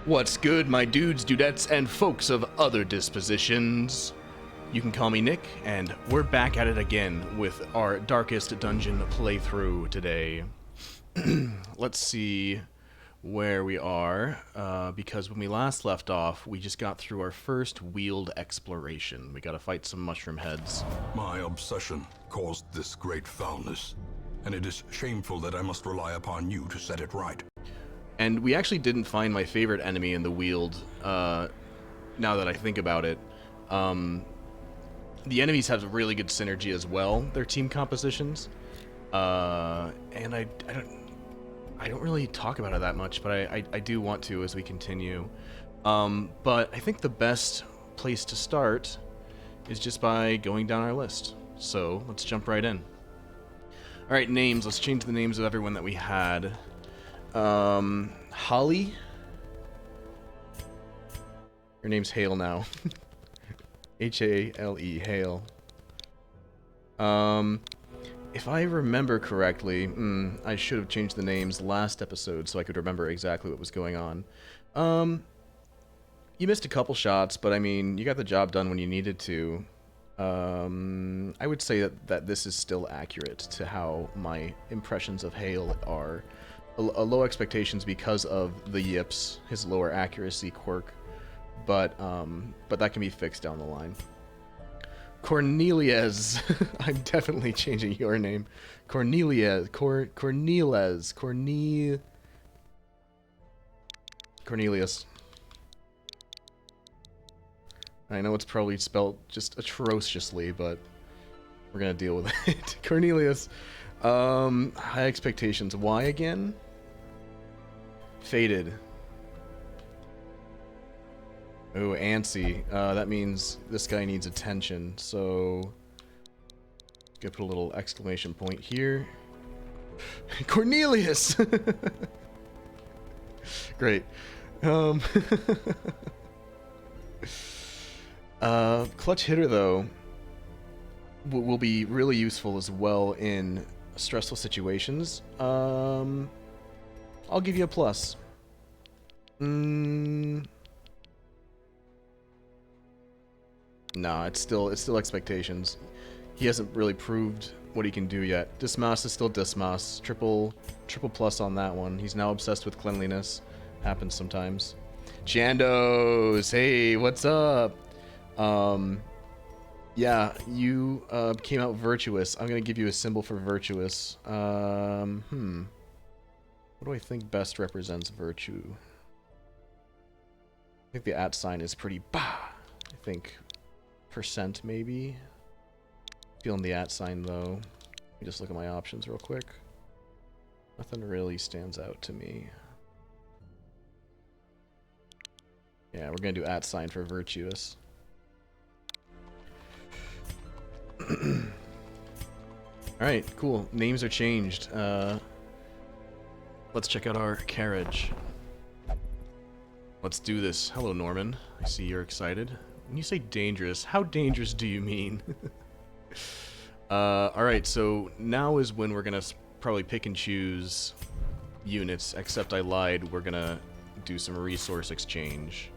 What's good, my dudes, dudettes, and folks of other dispositions? You can call me Nick, and we're back at it again with our Darkest Dungeon playthrough today. Let's see where we are, because when we last left off, we just got through our first wheeled exploration. We gotta fight some mushroom heads. My obsession caused this great foulness, and it is shameful that I must rely upon you to set it right. And we actually didn't find my favorite enemy in the wheeled, now that I think about it. The enemies have really good synergy as well, their team compositions. And I don't really talk about it that much, but I do want to as we continue. But I think the best place to start is just by going down our list. So let's jump right in. Alright, names. Let's change the names of everyone that we had. Holly? Her name's Hale now. H-A-L-E, Hale. If I remember correctly, I should have changed the names last episode so I could remember exactly what was going on. You missed a couple shots, but I mean, you got the job done when you needed to. I would say that this is still accurate to how my impressions of Hale are. A low expectations because of the yips, his lower accuracy quirk, but that can be fixed down the line. Cornelius, I'm definitely changing your name. Cornelius, Cornelius. I know it's probably spelled just atrociously, but we're gonna deal with it. Cornelius. High expectations. Why again? Faded. Oh, antsy. That means this guy needs attention, so... Gonna put a little exclamation point here. Cornelius! Great. Clutch hitter, though, will be really useful as well in stressful situations. I'll give you a plus. No, it's still expectations. He hasn't really proved what he can do yet. Dismas is still Dismas. Triple plus on that one. He's now obsessed with cleanliness. Happens sometimes. Jandos, hey, what's up? Yeah, you came out virtuous. I'm gonna give you a symbol for virtuous. What do I think best represents virtue? I think the @ sign is pretty bah. I think percent maybe. Feeling the @ sign though. Let me just look at my options real quick. Nothing really stands out to me. Yeah, we're gonna do @ sign for virtuous. Alright, cool. Names are changed. Let's check out our carriage. Let's do this. Hello, Norman. I see you're excited. When you say dangerous, how dangerous do you mean? Alright, so now is when we're gonna probably pick and choose units, except I lied. We're gonna do some resource exchange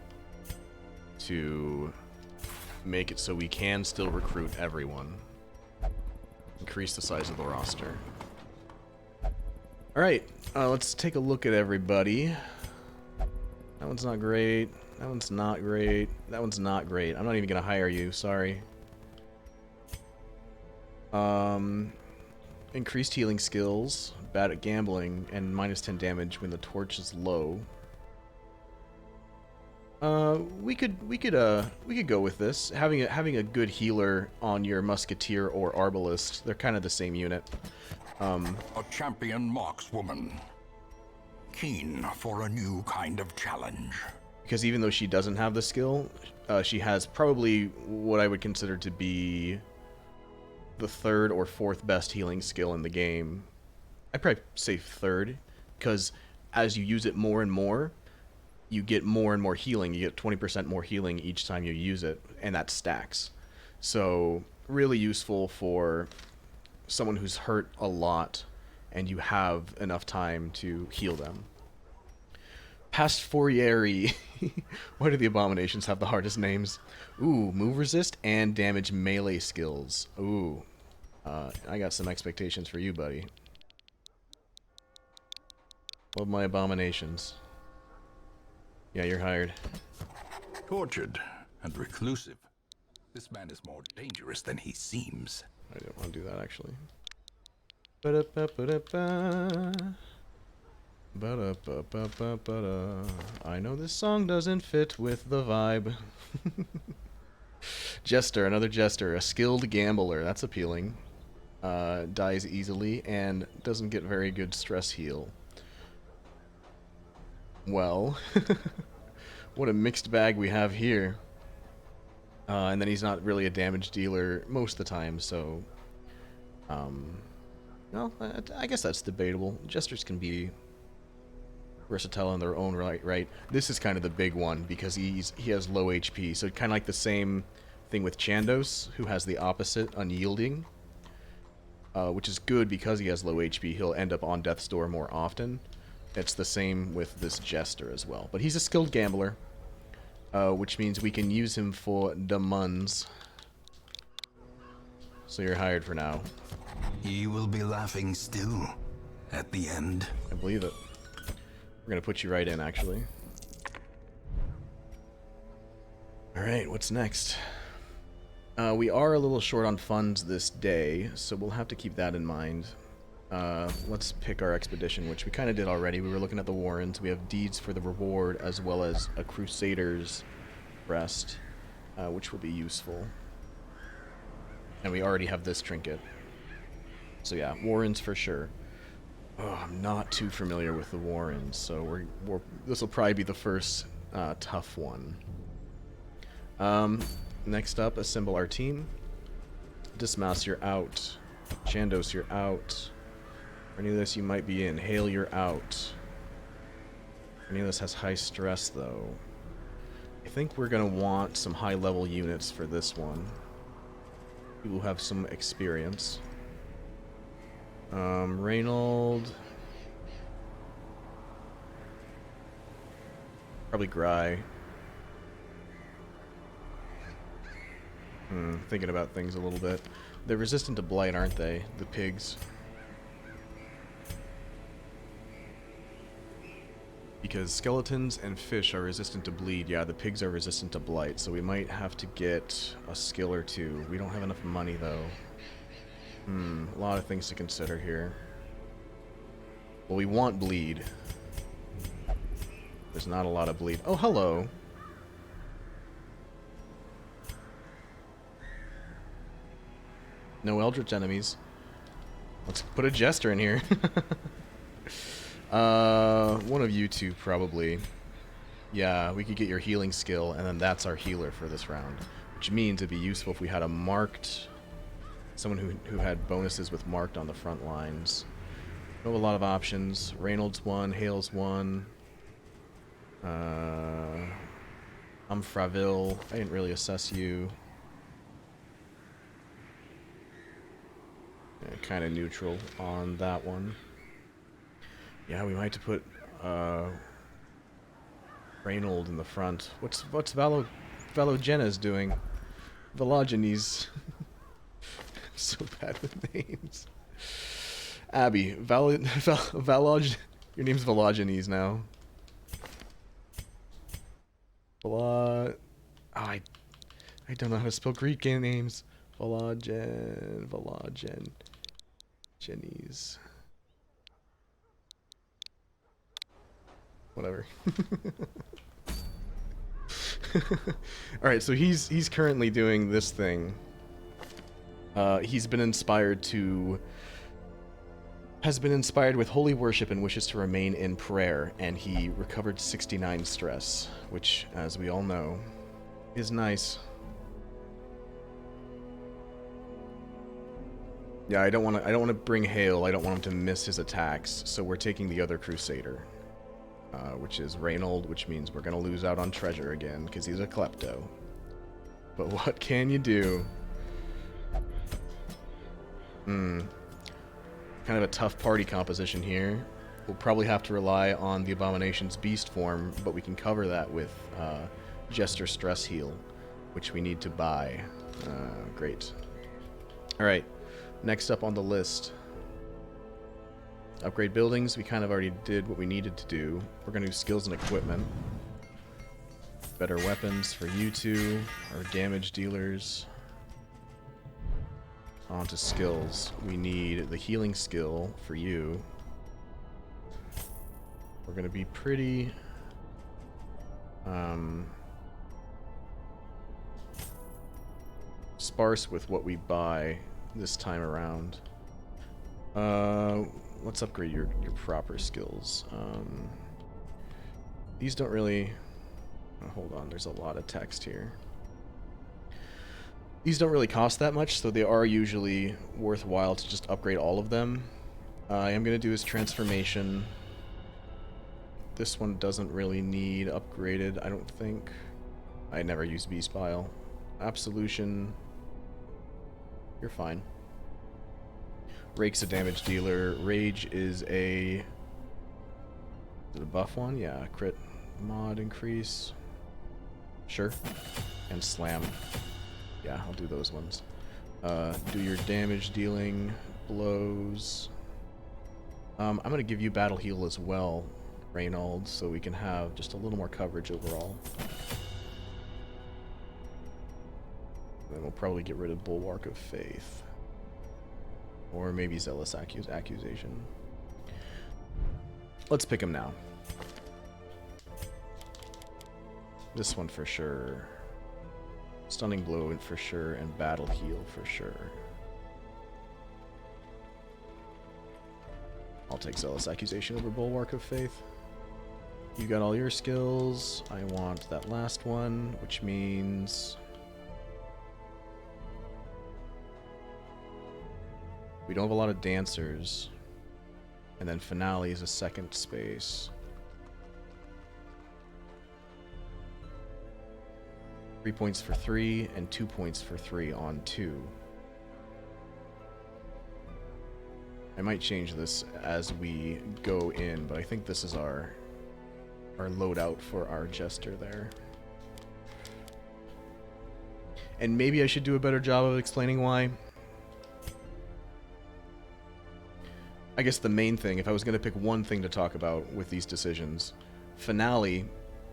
to make it so we can still recruit everyone. Increase the size of the roster. Alright, let's take a look at everybody. That one's not great. That one's not great. That one's not great. I'm not even gonna hire you, sorry. Increased healing skills, bad at gambling, and -10 damage when the torch is low. We could go with this. Having a good healer on your musketeer or arbalist, they're kind of the same unit. A champion markswoman, keen for a new kind of challenge. Because even though she doesn't have the skill, she has probably what I would consider to be the 3rd or 4th best healing skill in the game. I'd probably say 3rd, because as you use it more and more, you get more and more healing. You get 20% more healing each time you use it, and that stacks. So, really useful for someone who's hurt a lot, and you have enough time to heal them. Pastforieri. Why do the abominations have the hardest names? Ooh, move resist and damage melee skills. Ooh. I got some expectations for you, buddy. Love my abominations. Yeah, you're hired. Tortured and reclusive. This man is more dangerous than he seems. I didn't want to do that, actually. Ba-da-ba-ba-da-ba. Ba-da-ba-ba-ba-ba-da. I know this song doesn't fit with the vibe. Jester, another Jester. A skilled gambler. That's appealing. Dies easily and doesn't get very good stress heal. Well, what a mixed bag we have here. And then he's not really a damage dealer most of the time, so... well, I guess that's debatable. Jesters can be versatile in their own right? This is kind of the big one, because he has low HP, so kind of like the same thing with Chandos, who has the opposite, unyielding. Which is good because he has low HP. He'll end up on death's door more often. It's the same with this Jester as well. But he's a skilled gambler, which means we can use him for the muns. So you're hired for now. He will be laughing still at the end. I believe it. We're going to put you right in, actually. Alright, what's next? We are a little short on funds this day, so we'll have to keep that in mind. Let's pick our expedition, which we kind of did already. We were looking at the Warrens. We have deeds for the reward, as well as a Crusader's rest, which will be useful. And we already have this trinket. So yeah, Warrens for sure. Oh, I'm not too familiar with the Warrens, so this will probably be the first tough one. Next up, assemble our team. Dismouse, you're out. Chandos, you're out. Cornelius, you might be in. Hale, you're out. Cornelius has high stress, though. I think we're going to want some high-level units for this one. People who have some experience. Reynold. Probably Gry. Thinking about things a little bit. They're resistant to blight, aren't they? The pigs. Because skeletons and fish are resistant to bleed. Yeah, the pigs are resistant to blight, so we might have to get a skill or two. We don't have enough money, though. A lot of things to consider here. Well, we want bleed. There's not a lot of bleed. Oh, hello! No Eldritch enemies. Let's put a Jester in here. One of you two, probably. Yeah, we could get your healing skill, and then that's our healer for this round. Which means it'd be useful if we had a marked... Someone who had bonuses with marked on the front lines. We have a lot of options. Reynolds one, Hale's one. I'm Fraville. I didn't really assess you. Kind of neutral on that one. Yeah, we might have to put Reynold in the front. What's Valogenes doing? Valogenes. So bad with names. Abby, your name's Valogenes now. I don't know how to spell Greek names. Jenny's. Whatever. Alright, so he's currently doing this thing. Has been inspired with holy worship and wishes to remain in prayer, and he recovered 69 stress, which, as we all know, is nice. Yeah, I don't want to bring Hale. I don't want him to miss his attacks, so we're taking the other Crusader, which is Reynold, which means we're gonna lose out on treasure again because he's a klepto. But what can you do? Kind of a tough party composition here. We'll probably have to rely on the Abomination's beast form, but we can cover that with Jester Stress Heal, which we need to buy. Great. Alright, next up on the list. Upgrade buildings. We kind of already did what we needed to do. We're going to do skills and equipment. Better weapons for you two, our damage dealers. On to skills. We need the healing skill for you. We're going to be pretty sparse with what we buy this time around. Let's upgrade your proper skills. These don't really... Oh, hold on, there's a lot of text here. These don't really cost that much, so they are usually worthwhile to just upgrade all of them. I am going to do his transformation. This one doesn't really need upgraded, I don't think. I never use Beast Bile. Absolution. You're fine. Rake's a damage dealer. Rage is a... Is it a buff one? Yeah, crit mod increase. Sure. And slam. Yeah, I'll do those ones. Do your damage dealing blows. I'm going to give you battle heal as well, Reynold, so we can have just a little more coverage overall. Then we'll probably get rid of Bulwark of Faith. Or maybe Zealous Accusation. Let's pick him now. This one for sure. Stunning Blow for sure, and Battle Heal for sure. I'll take Zealous Accusation over Bulwark of Faith. You got all your skills. I want that last one, which means... we don't have a lot of dancers. And then Finale is a second space. 3 points for 3, and 2 points for 3 on 2. I might change this as we go in, but I think this is our loadout for our Jester there. And maybe I should do a better job of explaining why. I guess the main thing, if I was going to pick one thing to talk about with these decisions, Finale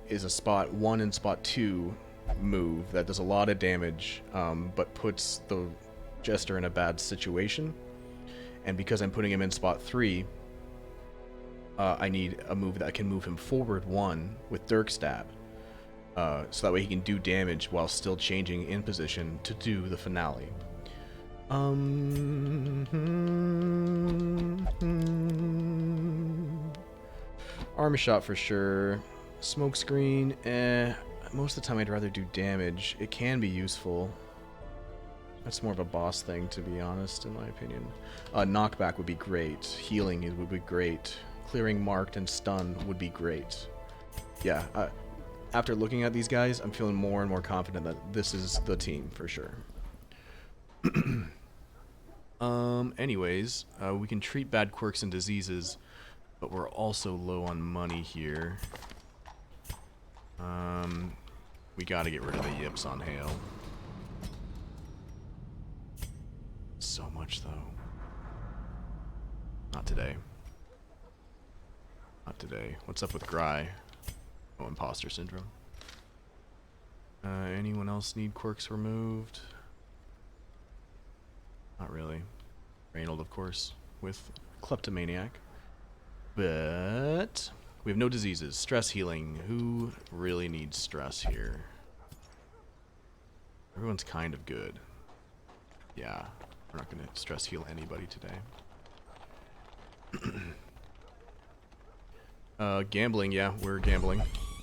is a spot 1 and spot 2 move that does a lot of damage, but puts the Jester in a bad situation. And because I'm putting him in spot 3, I need a move that can move him forward 1 with Dirk Stab. So that way he can do damage while still changing in position to do the Finale. Armor shot for sure. Smokescreen, most of the time I'd rather do damage. It can be useful. That's more of a boss thing, to be honest, in my opinion. Knockback would be great. Healing would be great. Clearing marked and stun would be great. Yeah, after looking at these guys, I'm feeling more and more confident that this is the team, for sure. Anyways, we can treat bad quirks and diseases, but we're also low on money here. We gotta get rid of the yips on Hail. So much, though. Not today. Not today. What's up with Gry? Oh, Imposter Syndrome. Anyone else need quirks removed? Not really. Reynold, of course, with Kleptomaniac. But we have no diseases. Stress healing. Who really needs stress here? Everyone's kind of good. Yeah, we're not going to stress heal anybody today. Gambling, yeah, we're gambling.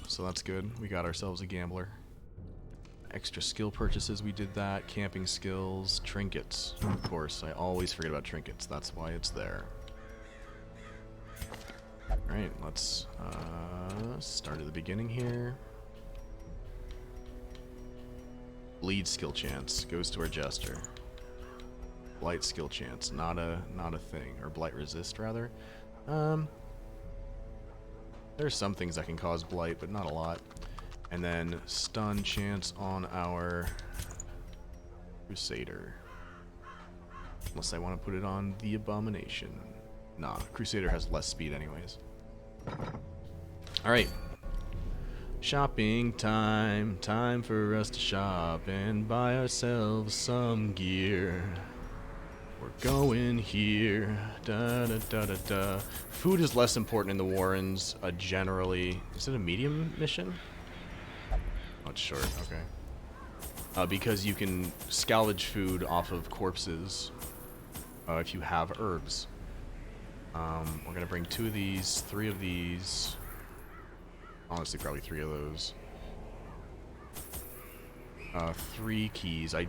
So that's good. We got ourselves a gambler. Extra skill purchases, we did that. Camping skills, trinkets. Of course, I always forget about trinkets. That's why it's there. Alright, let's start at the beginning here. Bleed skill chance goes to our Jester. Blight skill chance, not a thing. Or blight resist, rather. There's some things that can cause blight, but not a lot. And then stun chance on our Crusader. Unless I want to put it on the Abomination. Nah, Crusader has less speed anyways. Alright. Shopping time. Time for us to shop and buy ourselves some gear. We're going here. Da da da da da. Food is less important in the Warrens, generally. Is it a medium mission? Oh, it's short, okay. Because you can salvage food off of corpses if you have herbs. We're gonna bring 2 of these, 3 of these. Honestly, probably 3 of those. 3 keys. I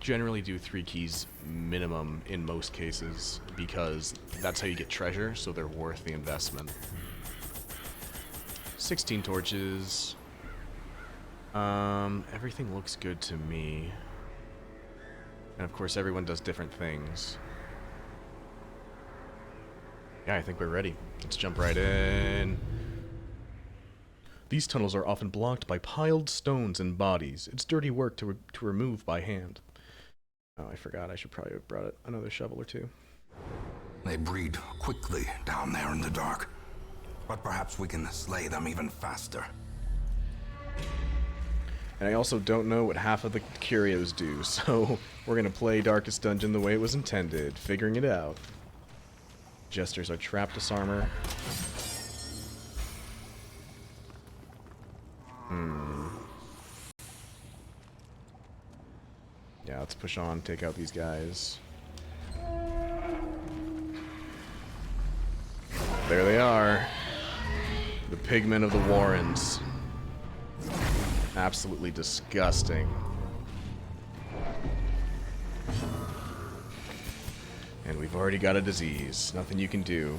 generally do 3 keys minimum in most cases because that's how you get treasure, so they're worth the investment. 16 torches. Everything looks good to me. And of course everyone does different things. Yeah, I think we're ready. Let's jump right in. These tunnels are often blocked by piled stones and bodies. It's dirty work to remove by hand. Oh, I forgot. I should probably have brought another shovel or 2. They breed quickly down there in the dark. But perhaps we can slay them even faster. And I also don't know what half of the curios do, so we're going to play Darkest Dungeon the way it was intended, figuring it out. Jesters are trap disarmor. Yeah, let's push on, take out these guys. There they are. The pigmen of the Warrens. Absolutely disgusting. And we've already got a disease. Nothing you can do.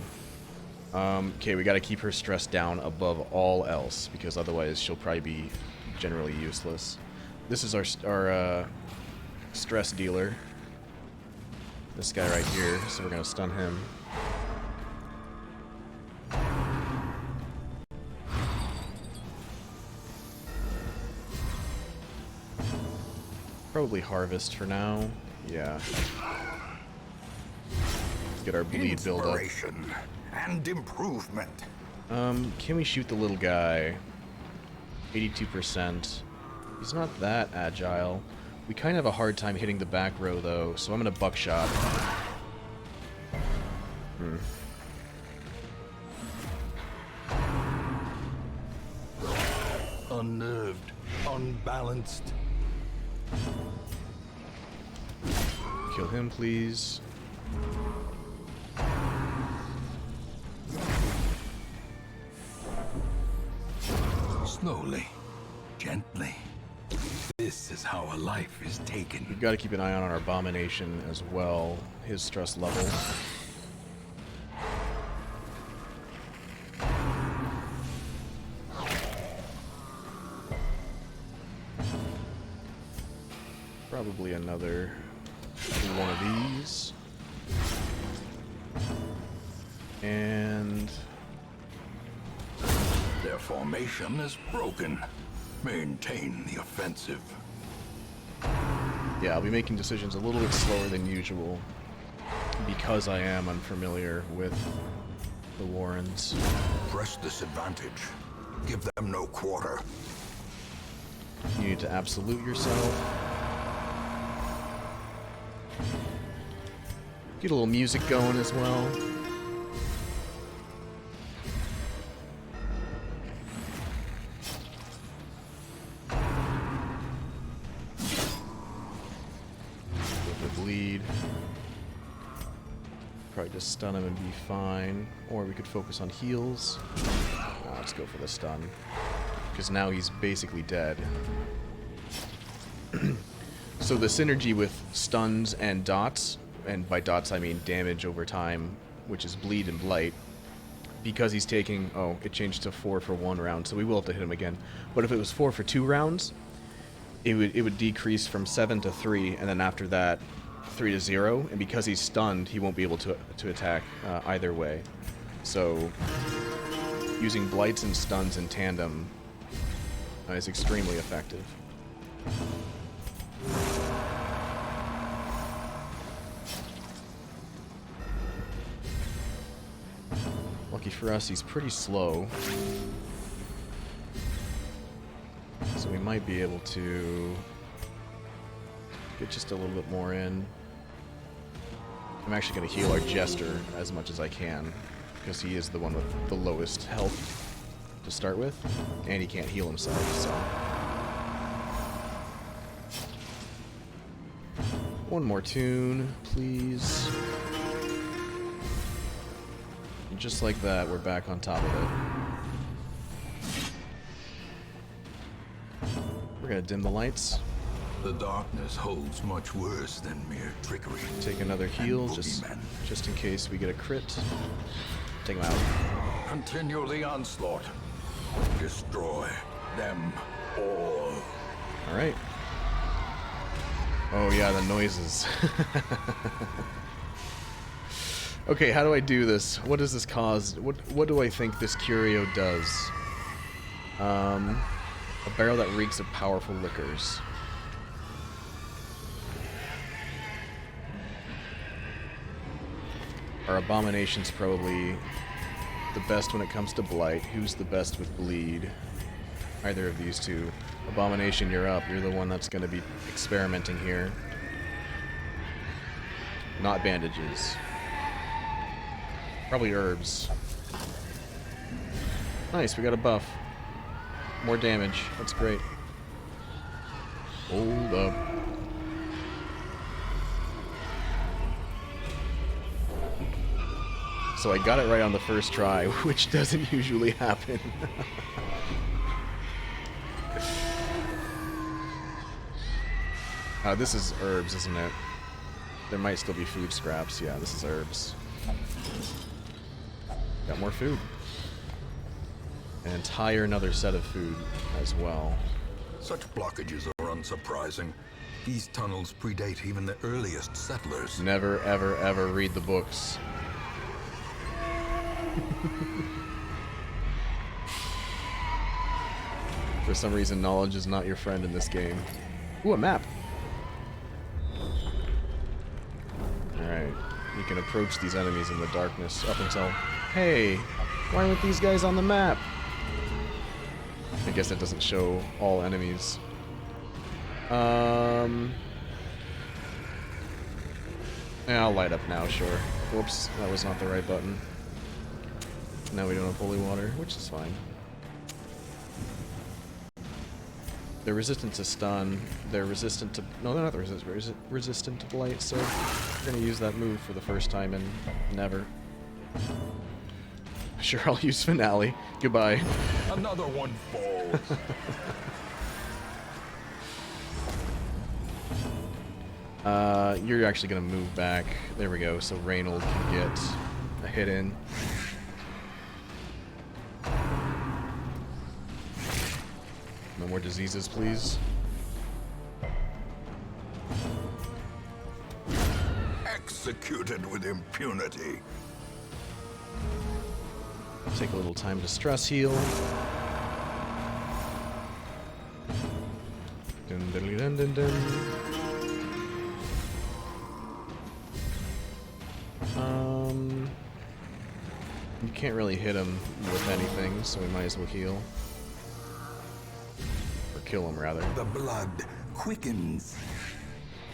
Okay, we gotta keep her stress down above all else, because otherwise she'll probably be generally useless. This is our stress dealer. This guy right here, so we're gonna stun him. Probably harvest for now. Yeah. Let's get our bleed build up. And improvement. Can we shoot the little guy? 82%. He's not that agile. We kind of have a hard time hitting the back row though, so I'm gonna buckshot. Unnerved, unbalanced. Kill him, please. Slowly, gently. This is how a life is taken. We've got to keep an eye on our Abomination as well. His stress level. Probably another one of these. And their formation is broken. Maintain the offensive. Yeah, I'll be making decisions a little bit slower than usual because I am unfamiliar with the Warrens. Press this advantage. Give them no quarter. You need to absolute yourself. Get a little music going as well. With the bleed. Probably just stun him and be fine. Or we could focus on heals. Let's go for the stun. Because now he's basically dead. So the synergy with stuns and dots, and by dots I mean damage over time, which is bleed and blight, because he's taking, oh, it changed to 4 for 1 round, so we will have to hit him again. But if it was 4 for 2 rounds, it would decrease from 7 to 3, and then after that, 3 to 0, and because he's stunned, he won't be able to attack either way. So using blights and stuns in tandem is extremely effective. Lucky for us, he's pretty slow. So we might be able to get just a little bit more in. I'm actually going to heal our Jester as much as I can, because he is the one with the lowest health to start with, and he can't heal himself, so... One more tune, please. And just like that, we're back on top of it. We're gonna dim the lights. The darkness holds much worse than mere trickery. Take another heal, just in case we get a crit. Take him out. Continue the onslaught. Destroy them all. Alright. Oh yeah, the noises. Okay, how do I do this? What does this cause? What do I think this curio does? A barrel that reeks of powerful liquors. Our Abomination's probably the best when it comes to Blight. Who's the best with Bleed? Either of these two. Abomination, you're up. You're the one that's going to be experimenting here. Not bandages. Probably herbs. Nice, we got a buff. More damage. That's great. Hold up. So I got it right on the first try, which doesn't usually happen. This is herbs, isn't it? There might still be food scraps. Yeah, this is herbs. Got more food. An entire another set of food as well. Such blockages are unsurprising. These tunnels predate even the earliest settlers. Never, ever, ever read the books. For some reason, knowledge is not your friend in this game. Ooh, a map! Alright, you can approach these enemies in the darkness up until... Hey! Why aren't these guys on the map? I guess it doesn't show all enemies. Yeah, I'll light up now, sure. Whoops, that was not the right button. Now we don't have holy water, which is fine. They're resistant to stun. They're resistant to... No, they're not resistant to blight, so we're going to use that move for the first time in never. Sure, I'll use Finale. Goodbye. Another one falls. You're actually going to move back. There we go, so Reynold can get a hit in. No more diseases, please. Executed with impunity. Take a little time to stress heal. Dun, dun, dun, dun, dun. You can't really hit him with anything, so we might as well heal. Or kill him, rather. The blood quickens.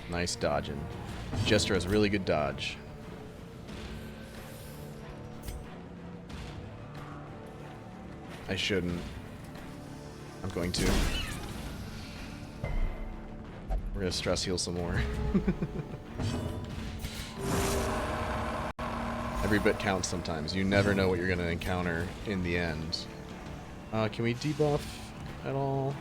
Nice dodging. Jester has really good dodge. I shouldn't. I'm going to. We're gonna stress heal some more. Every bit counts sometimes. You never know what you're gonna encounter in the end. Can we debuff at all?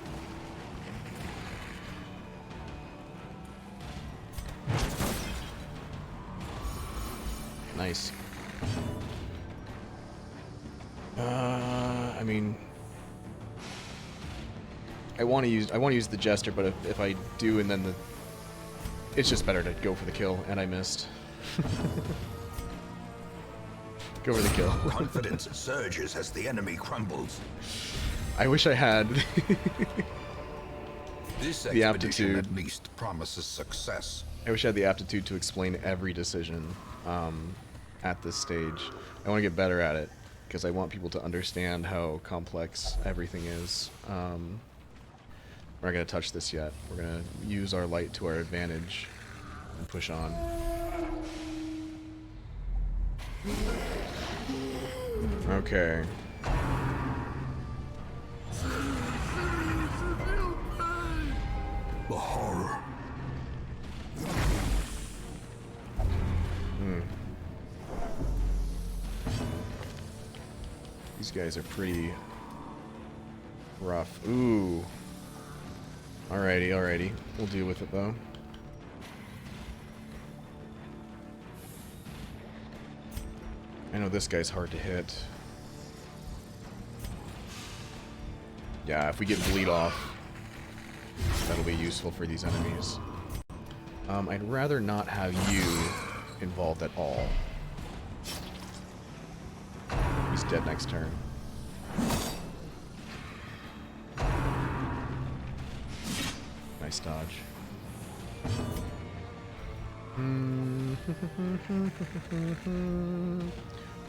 Nice. I mean, I want to use the Jester, but if I do, and then it's just better to go for the kill, and I missed. Go for the kill. Confidence surges as the enemy crumbles. I wish I had This the expedition aptitude. at least promises success. I wish I had the aptitude to explain every decision at this stage. I want to get better at it because I want people to understand how complex everything is. We're not going to touch this yet. We're going to use our light to our advantage and push on. Okay. The horror. These guys are pretty rough. Ooh. Alrighty, alrighty. We'll deal with it though. I know this guy's hard to hit. Yeah, if we get bleed off, that'll be useful for these enemies. I'd rather not have you involved at all. He's dead next turn. Nice dodge.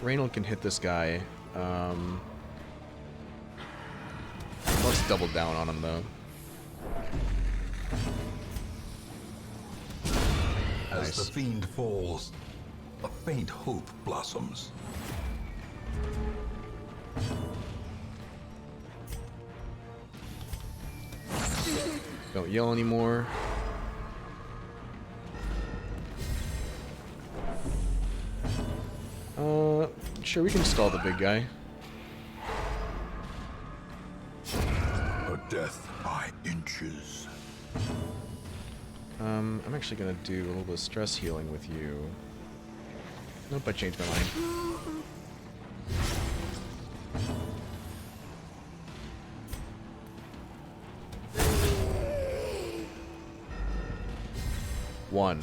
Reynold can hit this guy. Let's double down on him though. As Nice. the fiend falls, a faint hope blossoms. Don't yell anymore. Sure, we can stall the big guy. A death by inches. I'm actually gonna do a little bit of stress healing with you. Nope, I changed my mind. One.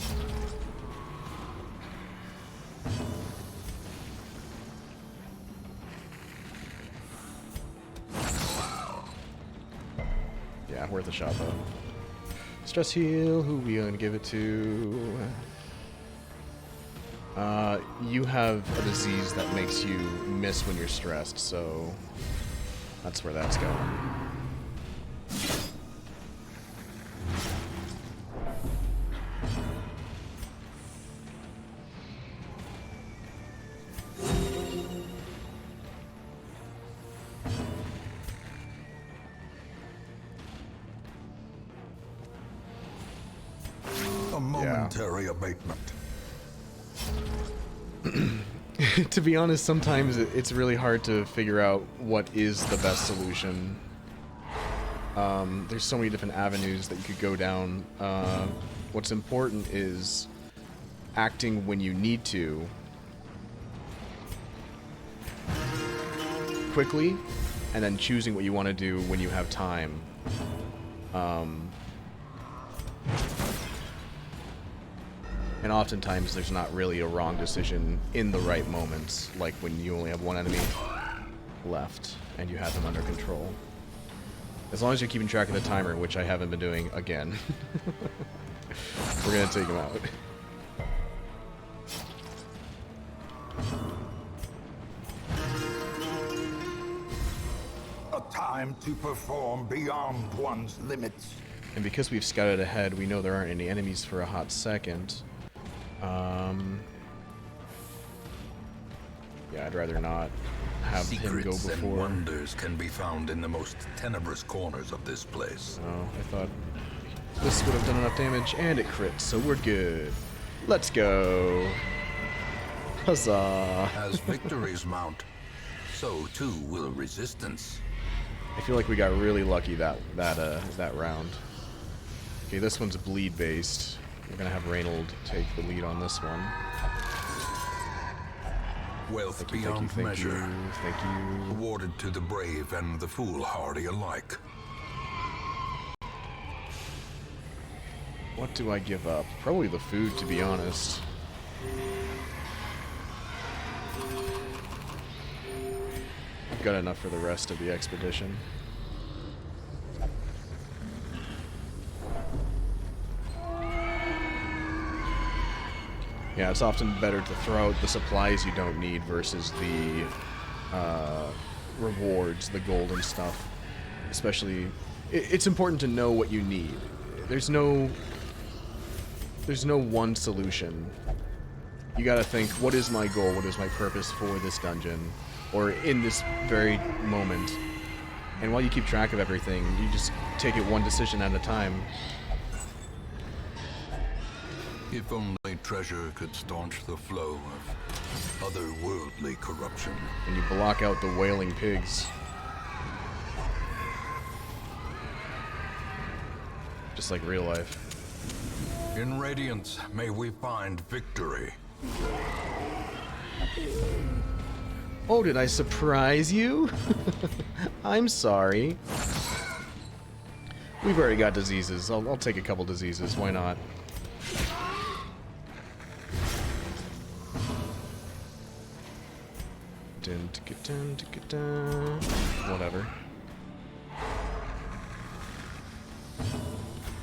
Yeah, worth a shot though. Stress heal, who we gonna give it to? You have a disease that makes you miss when you're stressed, so that's where that's going. A momentary abatement. To be honest, sometimes it's really hard to figure out what is the best solution. There's so many different avenues that you could go down. What's important is acting when you need to, quickly, and then choosing what you want to do when you have time. And oftentimes there's not really a wrong decision in the right moments, like when you only have one enemy left and you have them under control. As long as you're keeping track of the timer, which I haven't been doing again. We're gonna take him out. A time to perform beyond one's limits. And because we've scouted ahead, we know there aren't any enemies for a hot second. Yeah, I'd rather not have him go Secrets and before. wonders can be found in the most tenebrous corners of this place. Oh, I thought this would have done enough damage, and it crits, so we're good. Let's go. Huzzah. As victories mount, so too will resistance. I feel like we got really lucky that round. Okay, this one's bleed based. We're gonna have Reynold take the lead on this one. Wealth Thank you, beyond thank you, measure, thank you. awarded to the brave and the foolhardy alike. What do I give up? Probably the food, to be honest. got enough for the rest of the expedition. Yeah, it's often better to throw out the supplies you don't need versus the rewards, the gold and stuff. Especially, it's important to know what you need. There's no one solution. You gotta think, what is my goal? What is my purpose for this dungeon? Or in this very moment. And while you keep track of everything, you just take it one decision at a time. If only treasure could staunch the flow of otherworldly corruption. And you block out the wailing pigs. Just like real life. In Radiance, may we find victory. Oh, did I surprise you? I'm sorry. We've already got diseases. I'll take a couple diseases. Why not? Whatever.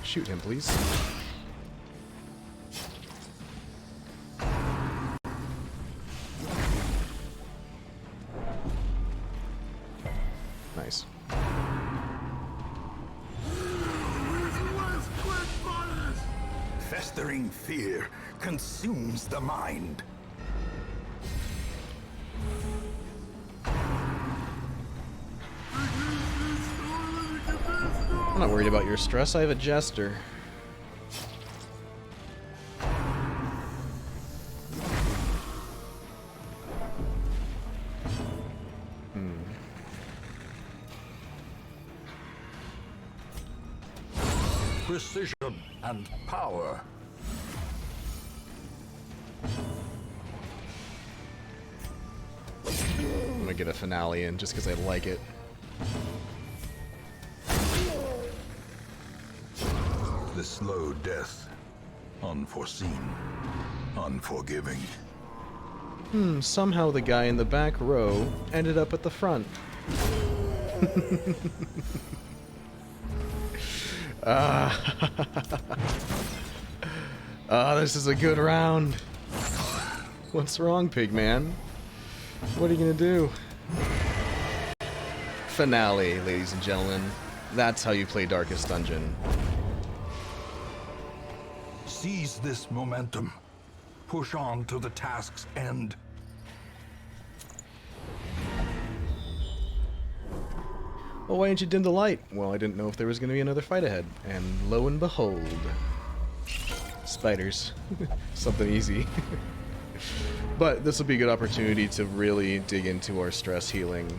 Shoot him, please. Nice. Festering fear consumes the mind. I'm not worried about your stress. I have a jester. Precision and power. I'm gonna get a finale in just because I like it. The slow death. Unforeseen. Unforgiving. Somehow the guy in the back row ended up at the front. This is a good round. What's wrong, Pigman? What are you gonna do? Finale, ladies and gentlemen. That's how you play Darkest Dungeon. Seize this momentum. Push on to the task's end. Well, why didn't you dim the light? Well, I didn't know if there was going to be another fight ahead. And lo and behold. Spiders. Something easy. But this will be a good opportunity to really dig into our stress healing.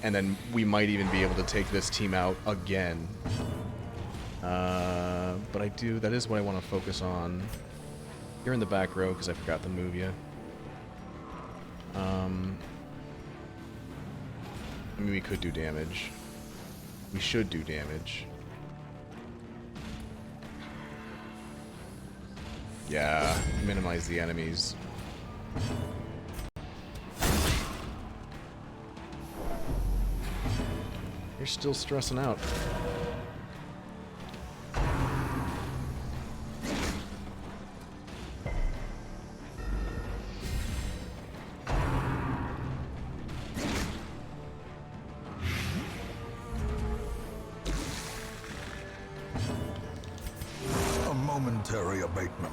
And then we might even be able to take this team out again. But that is what I want to focus on. You're in the back row because I forgot to move you. I mean, we could do damage. We should do damage. Yeah, minimize the enemies. You're still stressing out. A momentary abatement.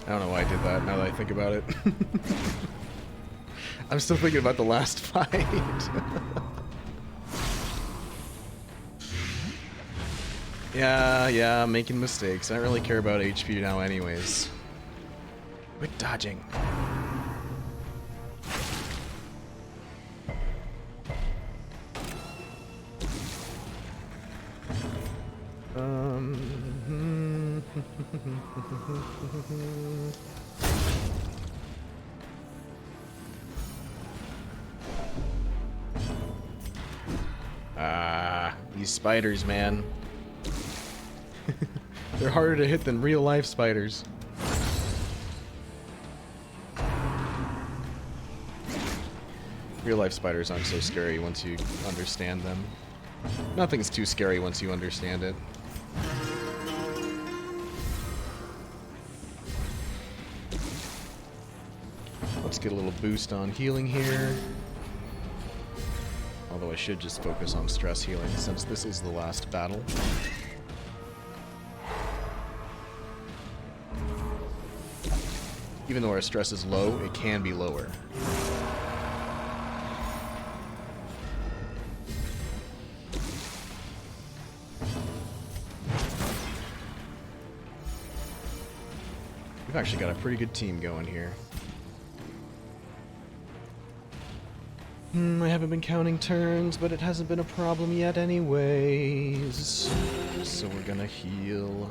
I don't know why I did that, now that I think about it. I'm still thinking about the last fight. Yeah, I'm making mistakes. I don't really care about HP now anyways. Quit dodging. These spiders, man. They're harder to hit than real life spiders. Real-life spiders aren't so scary once you understand them. Nothing's too scary once you understand it. Let's get a little boost on healing here. Although I should just focus on stress healing since this is the last battle. Even though our stress is low, it can be lower. We've actually got a pretty good team going here. I haven't been counting turns, but it hasn't been a problem yet anyways. So we're gonna heal.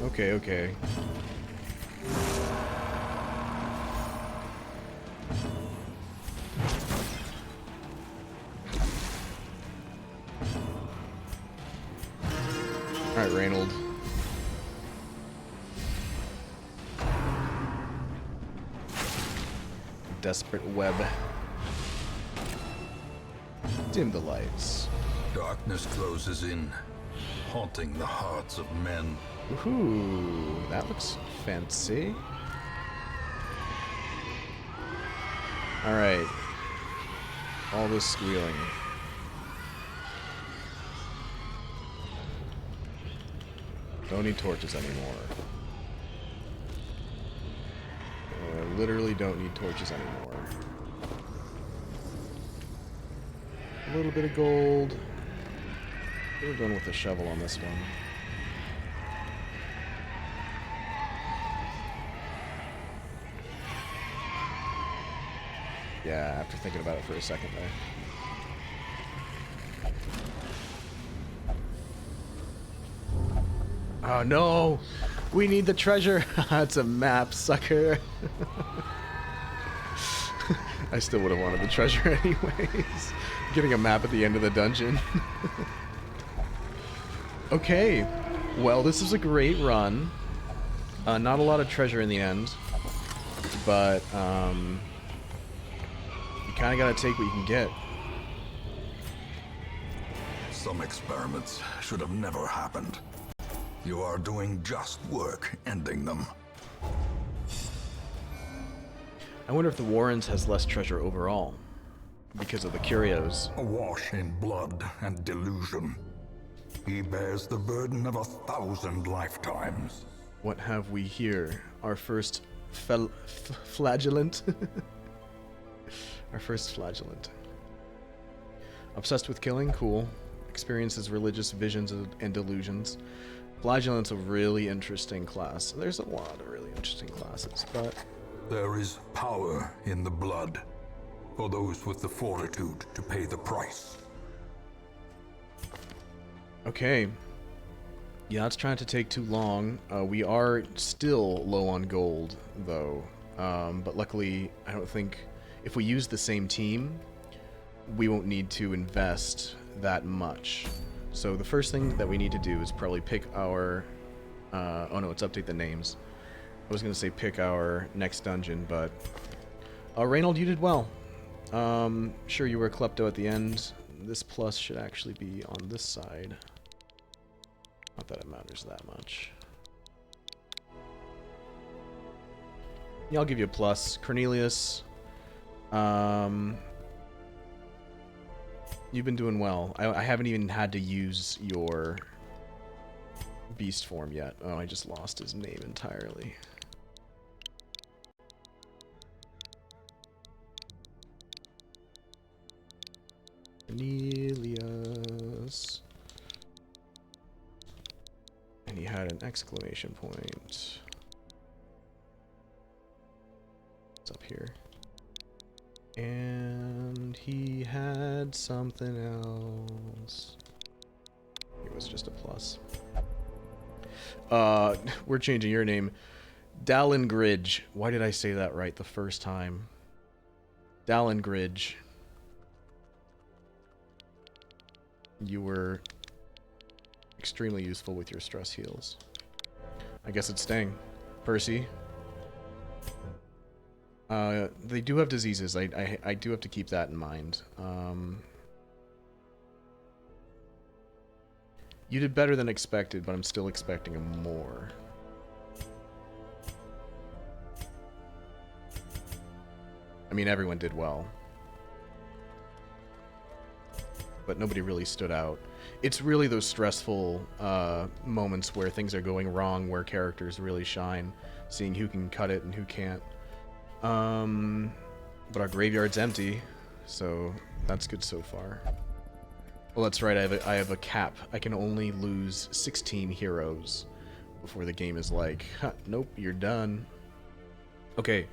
Okay, okay. Alright, Reynold. Desperate web. Dim the lights. Darkness closes in, haunting the hearts of men. Woohoo! That looks fancy. Alright. All this squealing. Don't need torches anymore. I literally don't need torches anymore. A little bit of gold. We're done with the shovel on this one. Yeah, after thinking about it for a second there. Oh no! We need the treasure! It's a map, sucker! I still would have wanted the treasure anyways. Getting a map at the end of the dungeon. Okay. Well, this is a great run. Not a lot of treasure in the end. But, you kinda gotta take what you can get. Some experiments should have never happened. You are doing just work ending them. I wonder if the Warrens has less treasure overall. Because of the curios. Awash in blood and delusion. He bears the burden of 1,000 lifetimes. What have we here? Our first flagellant? Our first flagellant. Obsessed with killing? Cool. Experiences religious visions and delusions. Flagellant's a really interesting class. There's a lot of really interesting classes, but... There is power in the blood, for those with the fortitude to pay the price. Okay. Yeah, it's trying to take too long. We are still low on gold, though. But luckily, I don't think... If we use the same team, we won't need to invest that much. So the first thing that we need to do is probably pick our... oh no, it's update the names. I was going to say pick our next dungeon, but... Reynold, you did well. Sure, you were a klepto at the end. This plus should actually be on this side. Not that it matters that much. Yeah, I'll give you a plus. Cornelius, you've been doing well. I haven't even had to use your beast form yet. Oh, I just lost his name entirely. Cornelius. And he had an exclamation point. It's up here. And he had something else. It was just a plus. We're changing your name. Dallingridge. Why did I say that right the first time? Dallingridge. You were extremely useful with your stress heals. I guess it's staying. Percy. They do have diseases. I do have to keep that in mind. You did better than expected, but I'm still expecting more. I mean, everyone did well. But nobody really stood out. It's really those stressful moments where things are going wrong, where characters really shine, seeing who can cut it and who can't. But our graveyard's empty, so that's good so far. Well, that's right, I have a cap. I can only lose 16 heroes before the game is like, huh, nope, you're done. Okay,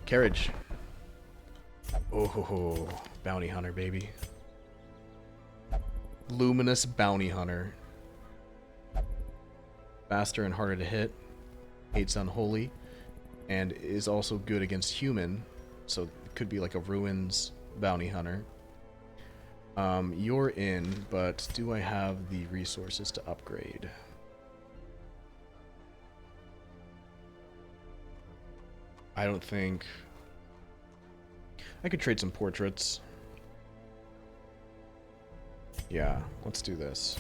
carriage. Oh, bounty hunter, baby. Luminous bounty hunter. Faster and harder to hit. Hates unholy. And is also good against human. So it could be like a ruins bounty hunter. You're in, but do I have the resources to upgrade? I don't think... I could trade some portraits. Yeah, let's do this.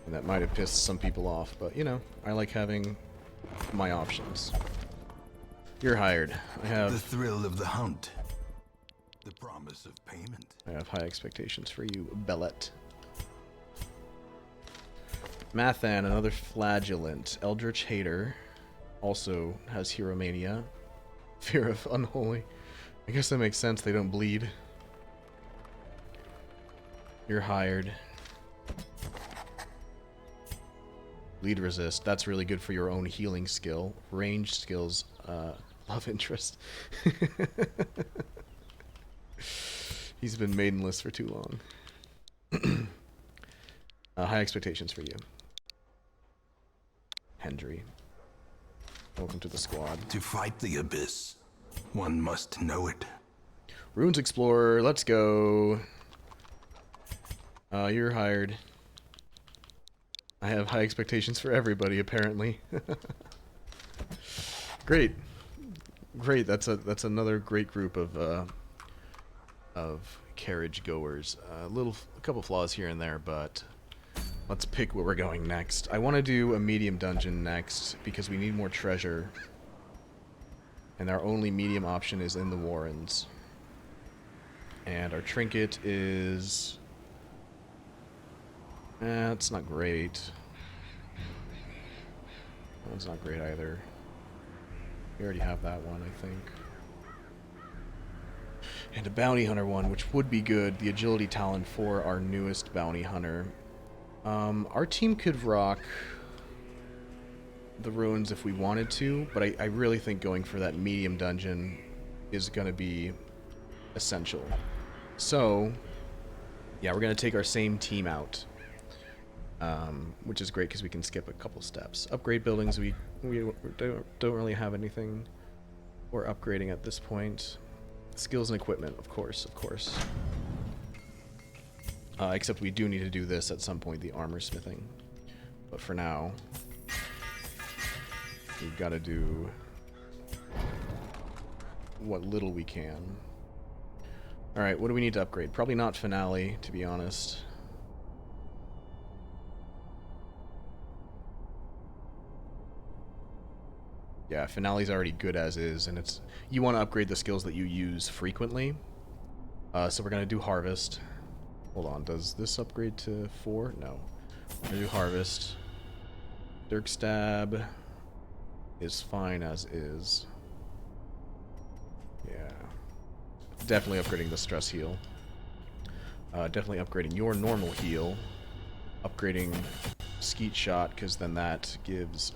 And that might have pissed some people off, but you know, I like having my options. You're hired. I have The thrill of the hunt. The promise of payment. I have high expectations for you, Bellet. Mathan, another flagellant. Eldritch Hater also has Hero Mania. Fear of Unholy. I guess that makes sense, they don't bleed. You're hired. Lead resist. That's really good for your own healing skill. Ranged skills. Love interest. He's been maidenless for too long. High expectations for you. Hendry. Welcome to the squad. To fight the abyss, one must know it. Runes Explorer. Let's go. You're hired. I have high expectations for everybody, apparently. Great. Great, that's another great group of carriage goers. A couple flaws here and there, but let's pick where we're going next. I want to do a medium dungeon next because we need more treasure. And our only medium option is in the Warrens. And our trinket is... it's not great. That's not great either. We already have that one, I think. And a bounty hunter one, which would be good. The agility talent for our newest bounty hunter. Our team could rock the ruins if we wanted to, but I really think going for that medium dungeon is going to be essential. So, yeah, we're going to take our same team out. Which is great because we can skip a couple steps. Upgrade buildings, we don't really have anything we're upgrading at this point. Skills and equipment, of course. Except we do need to do this at some point, the armor smithing. But for now, we've got to do what little we can. Alright, what do we need to upgrade? Probably not Finale, to be honest. Yeah, Finale's already good as is, and it's you want to upgrade the skills that you use frequently. So we're gonna do Harvest. Hold on, does this upgrade to 4? No. We're gonna do Harvest. Dirk Stab is fine as is. Yeah. Definitely upgrading the stress heal. Definitely upgrading your normal heal. Upgrading Skeet Shot, because then that gives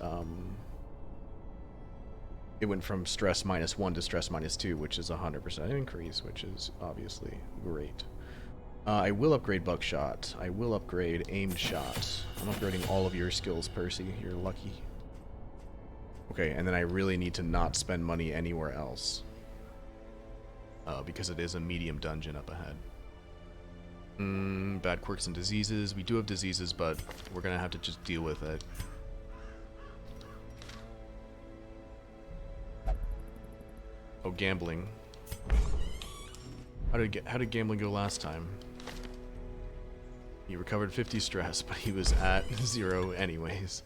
it went from stress -1 to stress -2, which is 100% increase, which is obviously great. I will upgrade Buckshot. I will upgrade Aimed Shot. I'm upgrading all of your skills, Percy. You're lucky. Okay, and then I really need to not spend money anywhere else. Because it is a medium dungeon up ahead. Bad quirks and diseases. We do have diseases, but we're gonna have to just deal with it. Oh, gambling. How did gambling go last time? He recovered 50 stress, but he was at 0 anyways.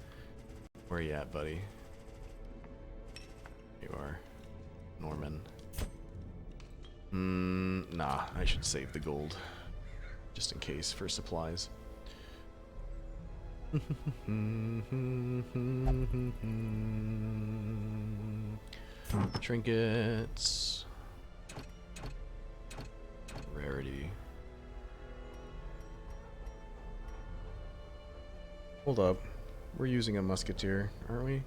Where are you at, buddy? You are. Norman. Nah, I should save the gold. Just in case, for supplies. Trinkets. Rarity. Hold up. We're using a musketeer, aren't we?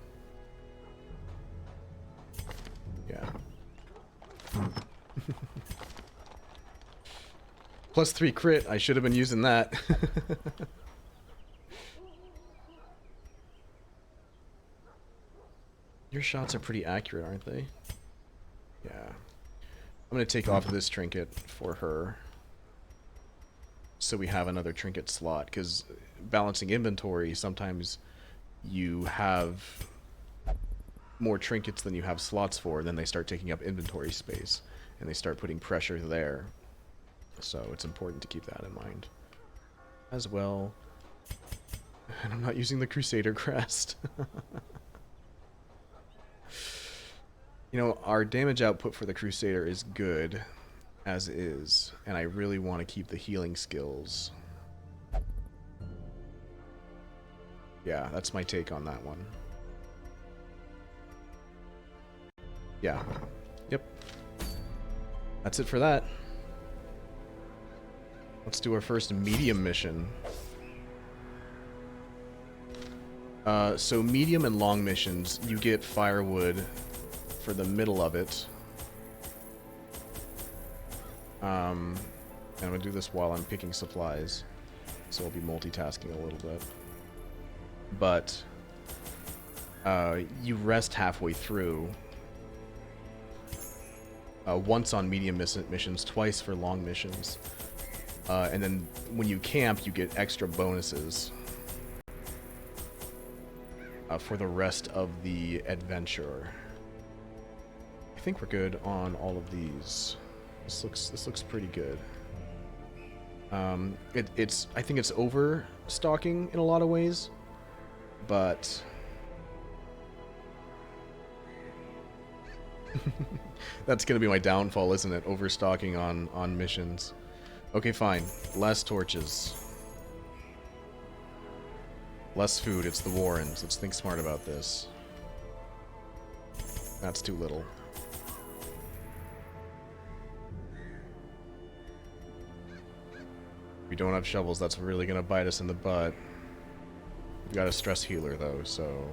Yeah. +3 crit. I should have been using that. Your shots are pretty accurate, aren't they? Yeah. I'm going to take off this trinket for her. So we have another trinket slot, because balancing inventory, sometimes you have more trinkets than you have slots for, then they start taking up inventory space, and they start putting pressure there. So it's important to keep that in mind as well. And I'm not using the Crusader crest. You know, our damage output for the Crusader is good as is, and I really want to keep the healing skills. Yeah, that's my take on that one. Yeah. Yep. That's it for that. Let's do our first medium mission. So medium and long missions, you get firewood for the middle of it. And I'm gonna do this while I'm picking supplies, so I'll be multitasking a little bit. But you rest halfway through. Once on medium missions, twice for long missions. And then when you camp, you get extra bonuses for the rest of the adventure. I think we're good on all of these. This looks pretty good. I think it's overstocking in a lot of ways, but that's gonna be my downfall, isn't it? Overstocking on missions. Okay, fine. Less torches. Less food. It's the Warrens. Let's think smart about this. That's too little. We don't have shovels. That's really gonna bite us in the butt. We got a stress healer, though, so...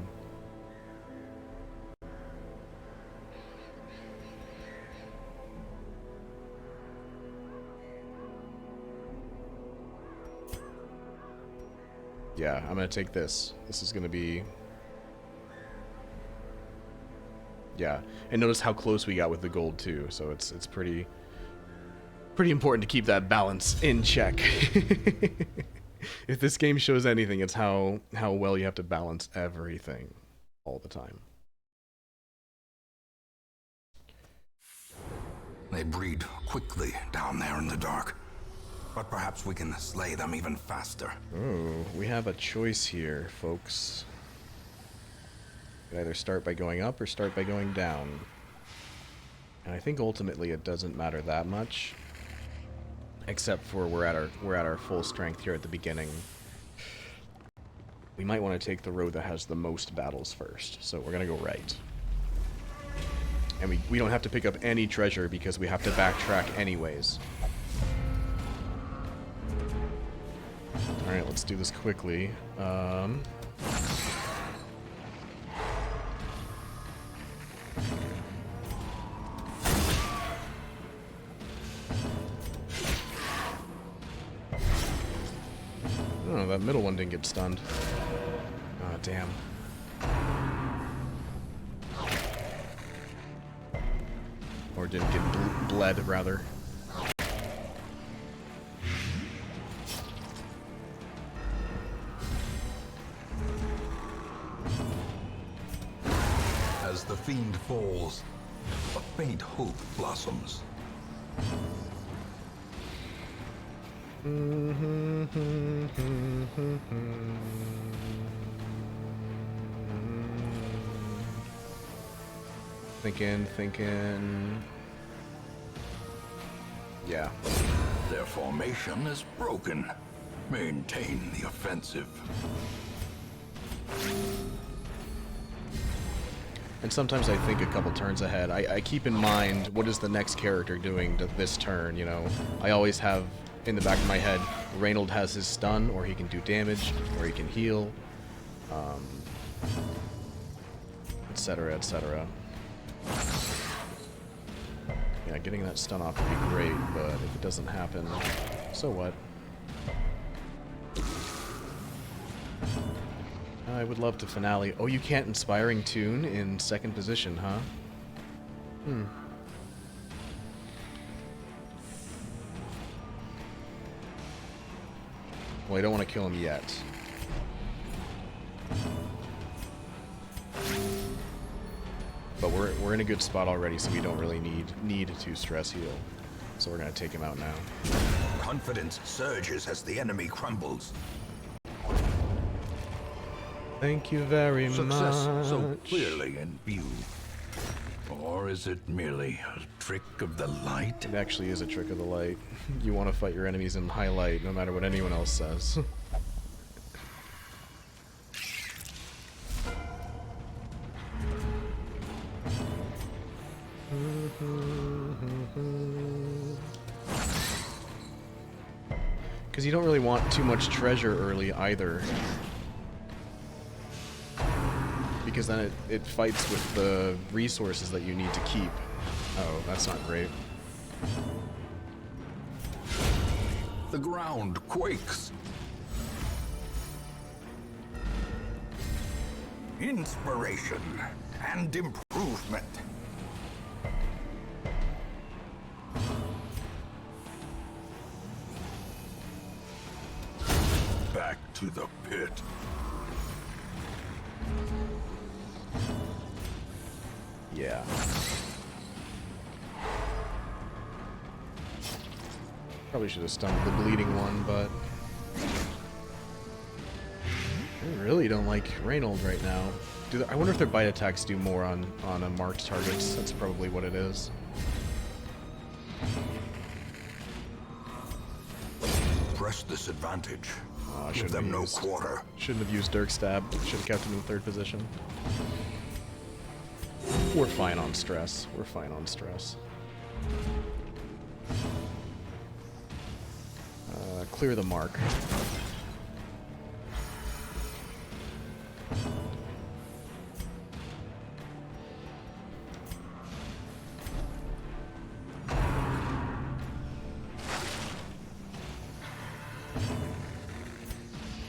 Yeah, I'm gonna take this. This is gonna be... Yeah, and notice how close we got with the gold, too, so it's pretty important to keep that balance in check. If this game shows anything, it's how well you have to balance everything all the time. They breed quickly down there in the dark. But perhaps we can slay them even faster. Oh, we have a choice here, folks. You either start by going up or start by going down. And I think ultimately it doesn't matter that much. Except for we're at our full strength here at the beginning. We might want to take the road that has the most battles first. So we're gonna go right. And we don't have to pick up any treasure because we have to backtrack anyways. Alright, let's do this quickly. Oh, that middle one didn't get stunned. Oh, damn. Or didn't get bled, rather. As the fiend falls, a faint hope blossoms. Thinking. Yeah. Their formation is broken. Maintain the offensive. And sometimes I think a couple turns ahead. I keep in mind what is the next character doing to this turn, you know. I always have in the back of my head, Reynold has his stun, or he can do damage, or he can heal, etc., etc. Yeah, getting that stun off would be great, but if it doesn't happen, so what? I would love to finale. Oh, you can't Inspiring Tune in second position, huh? Well, I don't want to kill him yet. But we're in a good spot already, so we don't really need to stress heal. So we're gonna take him out now. Confidence surges as the enemy crumbles. Thank you very Success much. so clearly in view. Or is it merely a trick of the light? It actually is a trick of the light. You want to fight your enemies in high light, no matter what anyone else says. Because you don't really want too much treasure early either. Because then it fights with the resources that you need to keep. Oh, that's not great. The ground quakes. Inspiration and improvement. Back to the pit. Yeah. Probably should have stunned the bleeding one, but I really don't like Reynold right now. I wonder if their bite attacks do more on marked targets. That's probably what it is. Press this advantage. Oh, Give them no quarter. Shouldn't have used Dirk Stab. Should have kept him in third position. We're fine on stress. We're fine on stress. Clear the mark.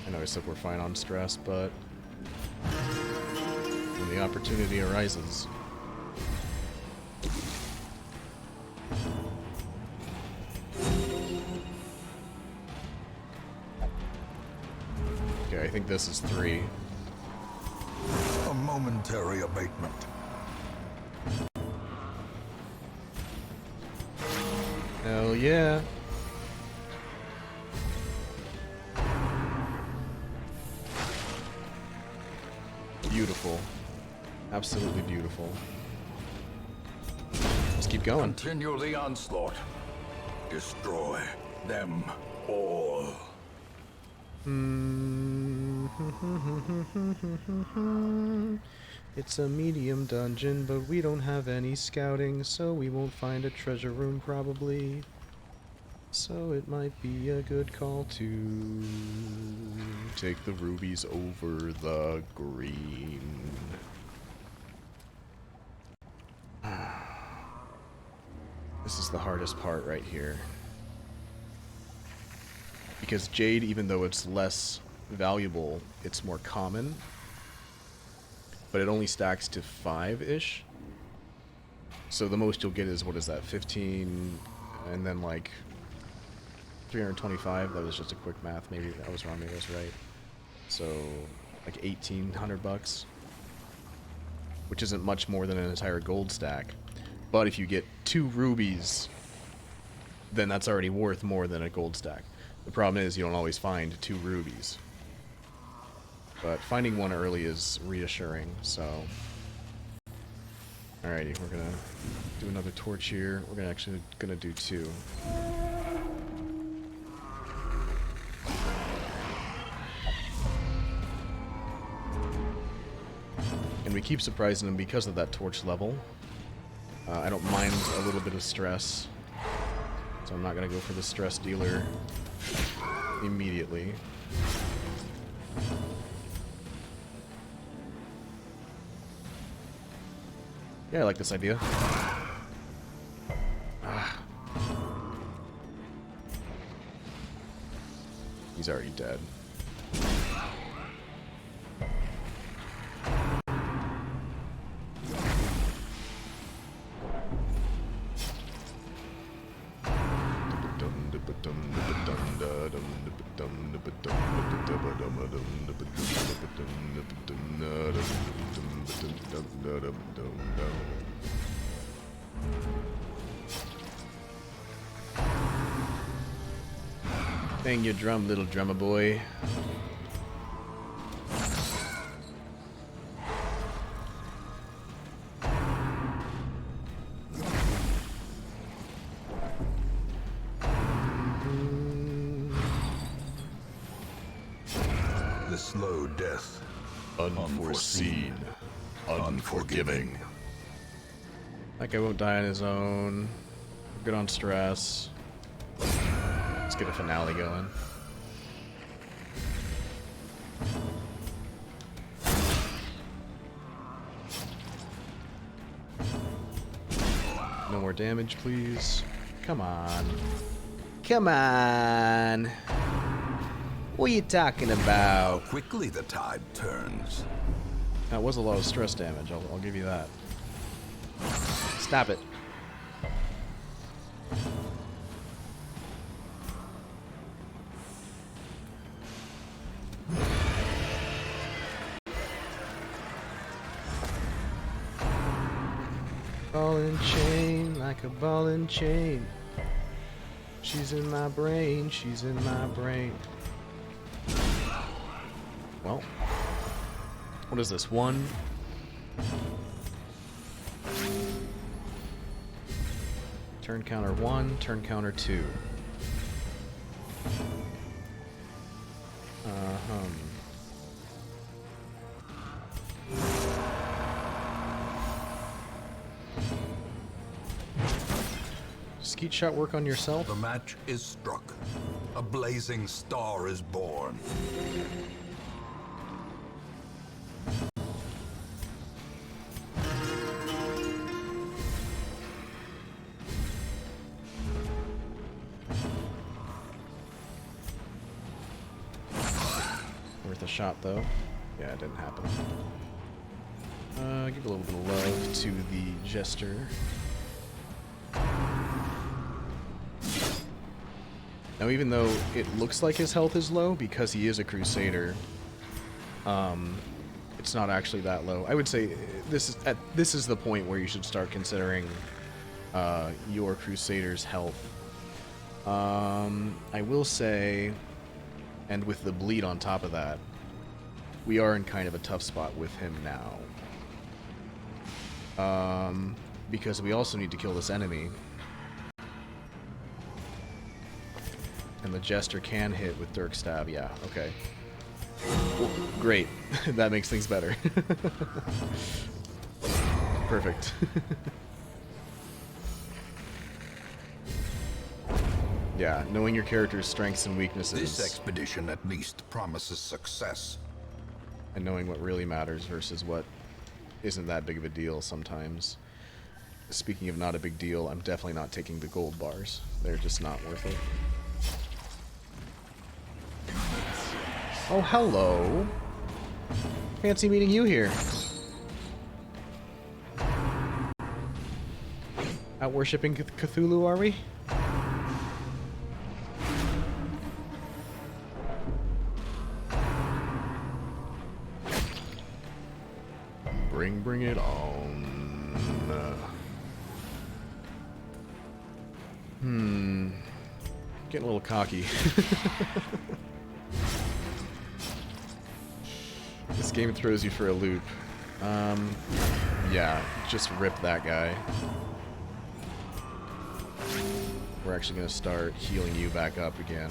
I know I said we're fine on stress, but when the opportunity arises. Okay, I think this is 3. A momentary abatement. Hell yeah. Beautiful. Absolutely beautiful. Let's keep going. Continue the onslaught. Destroy them all. It's a medium dungeon, but we don't have any scouting, so we won't find a treasure room probably. So it might be a good call to take the rubies over the green. This is the hardest part right here. Because Jade, even though it's less valuable, it's more common. But it only stacks to 5-ish. So the most you'll get is, what is that, 15, and then like 325. That was just a quick math. Maybe I was wrong, maybe I was right. So like 1,800 bucks, which isn't much more than an entire gold stack. But if you get 2 rubies, then that's already worth more than a gold stack. The problem is you don't always find 2 rubies. But finding one early is reassuring, so... Alrighty, we're gonna do another torch here. We're gonna do 2. And we keep surprising them because of that torch level. I don't mind a little bit of stress, so I'm not gonna go for the stress dealer immediately. Yeah, I like this idea. Ah. He's already dead. Bang your drum, little drummer boy. The slow death. Unforeseen. Unforgiving. That guy won't die on his own. Good on stress. Let's get a finale going. No more damage, please. Come on. Come on. What are you talking about? Quickly the tide turns. That was a lot of stress damage, I'll give you that. Stop it. Ball and chain, like a ball and chain. She's in my brain, she's in my brain. Well, what is this? 1? Turn counter 1, turn counter 2. Skeet shot work on yourself? The match is struck. A blazing star is born. Worth a shot, though. Yeah, it didn't happen. Give a little bit of love to the Jester. Now, even though it looks like his health is low, because he is a Crusader, it's not actually that low. I would say this is the point where you should start considering your Crusader's health. I will say, and with the bleed on top of that, we are in kind of a tough spot with him now. Because we also need to kill this enemy. And the Jester can hit with Dirk Stab, yeah, okay. Well, great, that makes things better. Perfect. Yeah, knowing your character's strengths and weaknesses. This expedition at least promises success. And knowing what really matters versus what isn't that big of a deal sometimes. Speaking of not a big deal, I'm definitely not taking the gold bars. They're just not worth it. Oh, hello. Fancy meeting you here. Out worshipping Cthulhu, are we? Bring it on. Getting a little cocky. This game throws you for a loop. Yeah, just rip that guy. We're actually going to start healing you back up again.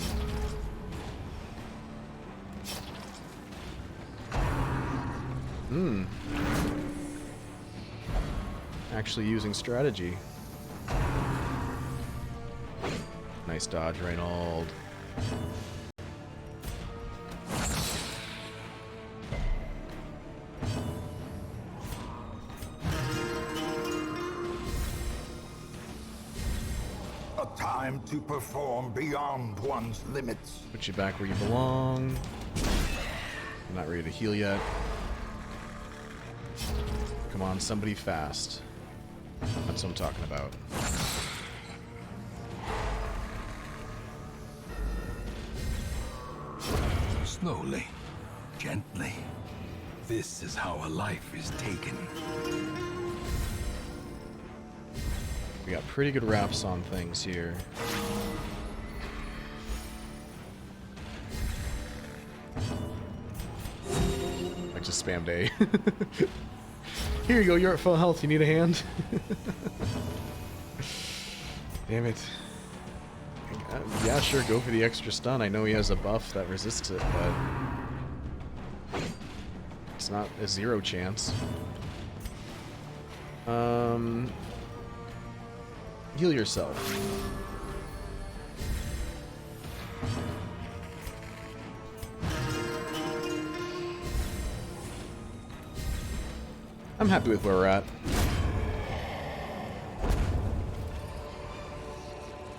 Actually using strategy. Nice dodge, Reynold. A time to perform beyond one's limits. Put you back where you belong. I'm not ready to heal yet. Come on, somebody fast. That's what I'm talking about. Slowly, gently. This is how a life is taken. We got pretty good wraps on things here. I just spammed A. Here you go, you're at full health, you need a hand? Damn it. Yeah, sure, go for the extra stun. I know he has a buff that resists it, but it's not a 0 chance. Heal yourself. I'm happy with where we're at.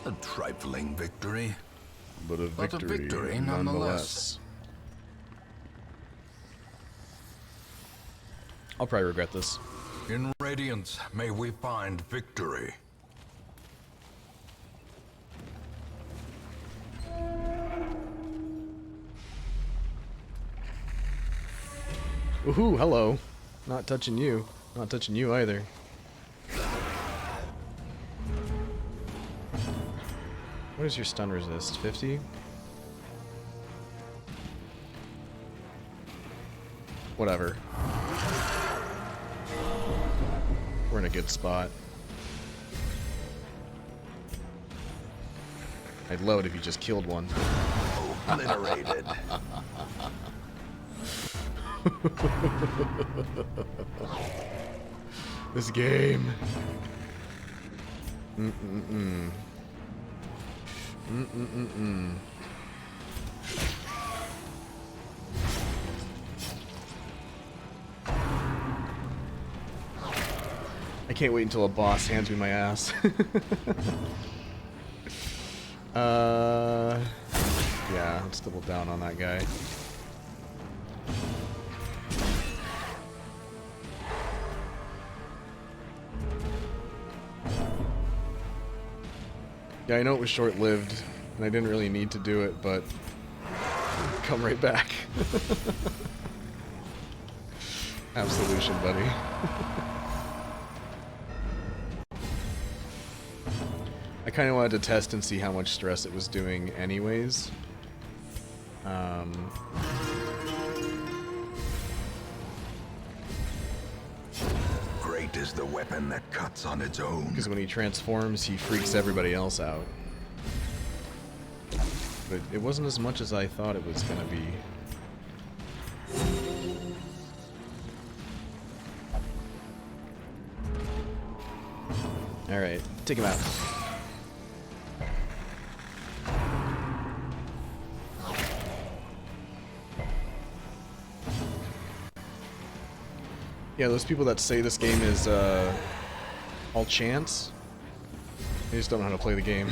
A trifling victory. But a But a victory, victory nonetheless. I'll probably regret this. In Radiance, may we find victory. Woohoo, hello. Not touching you. Not touching you either. What is your stun resist? 50? Whatever. We're in a good spot. I'd load if you just killed one. Obliterated. This game. I can't wait until a boss hands me my ass. Yeah, let's double down on that guy. Yeah, I know it was short-lived, and I didn't really need to do it, but come right back. Absolution, buddy. I kind of wanted to test and see how much stress it was doing anyways. Great is the weapon that cuts on its own. Because when he transforms, he freaks everybody else out. But it wasn't as much as I thought it was going to be. Alright, take him out. Yeah, those people that say this game is all chance, they just don't know how to play the game.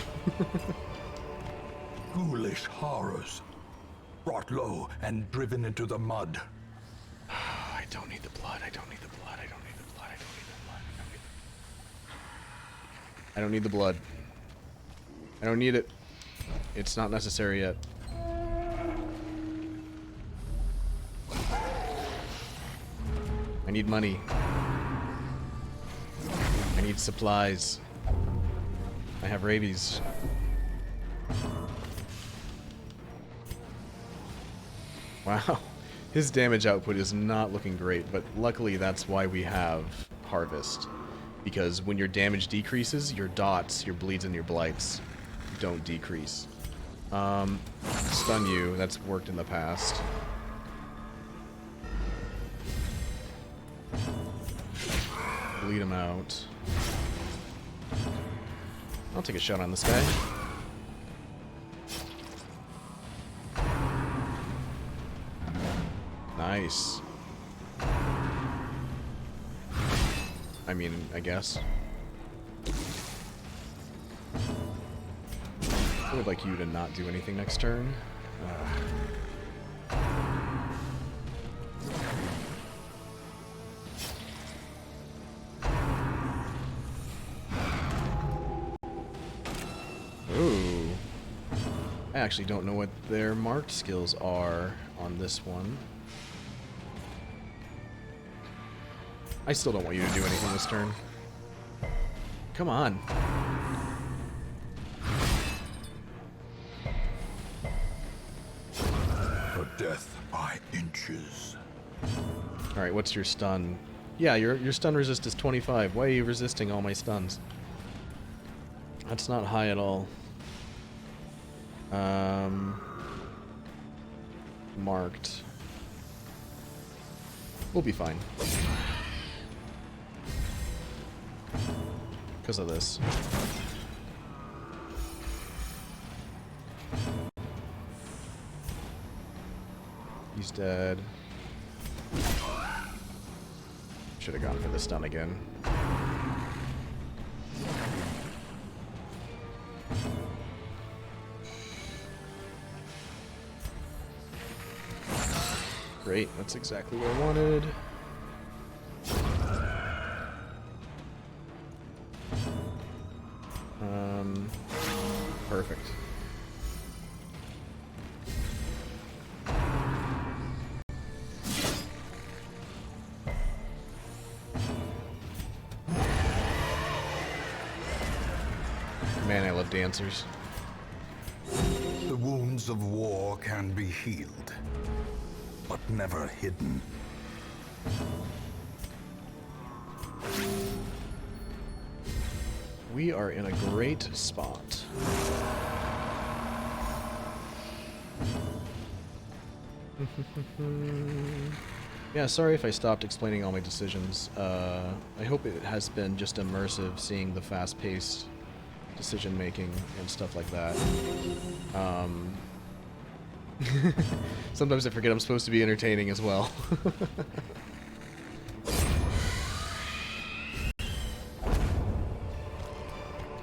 Ghoulish horrors. Brought low and driven into the mud. I don't need the blood, I don't need the blood, I don't need the blood, I don't need the blood, I don't need I don't need the blood. I don't need it. It's not necessary yet. I need money. I need supplies. I have rabies. Wow. His damage output is not looking great, but luckily that's why we have Harvest. Because when your damage decreases, your dots, your bleeds, and your blights don't decrease. Stun you. That's worked in the past. Bleed him out. I'll take a shot on this guy. Nice. I mean, I guess. I would like you to not do anything next turn. Ooh. I actually don't know what their marked skills are on this one. I still don't want you to do anything this turn. Come on. Her death by inches. Alright, what's your stun? Yeah, your stun resist is 25. Why are you resisting all my stuns? That's not high at all. Marked. We'll be fine. Because of this. He's dead. Should have gone for the stun again. Great, that's exactly what I wanted. Perfect. Man, I love dancers. The wounds of war can be healed, but never hidden. We are in a great spot. Yeah, sorry if I stopped explaining all my decisions. I hope it has been just immersive seeing the fast-paced decision-making and stuff like that. Sometimes I forget I'm supposed to be entertaining as well.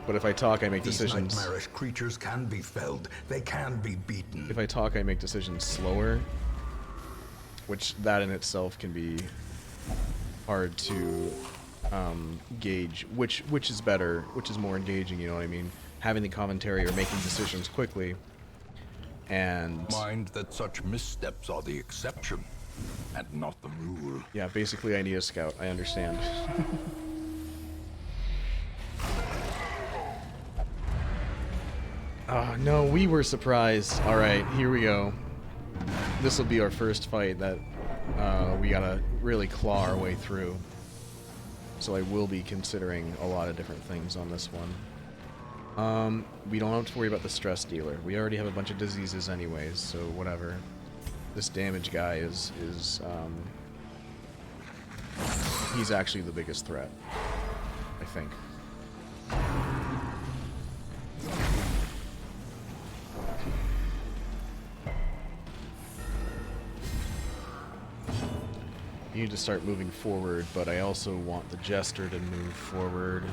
But if I talk, I make decisions. These nightmarish creatures can be felled. They can be beaten. If I talk, I make decisions slower, which that in itself can be hard to gauge. Which is better, which is more engaging. You know what I mean? Having the commentary or making decisions quickly, and Mind that such missteps are the exception, and not the rule. yeah, basically, I need a scout. I understand. Oh, no, we were surprised. Alright, here we go. This will be our first fight that we gotta really claw our way through. So I will be considering a lot of different things on this one. We don't have to worry about the stress dealer. We already have a bunch of diseases anyways, so whatever. This damage guy is he's actually the biggest threat, I think. You need to start moving forward, but I also want the Jester to move forward.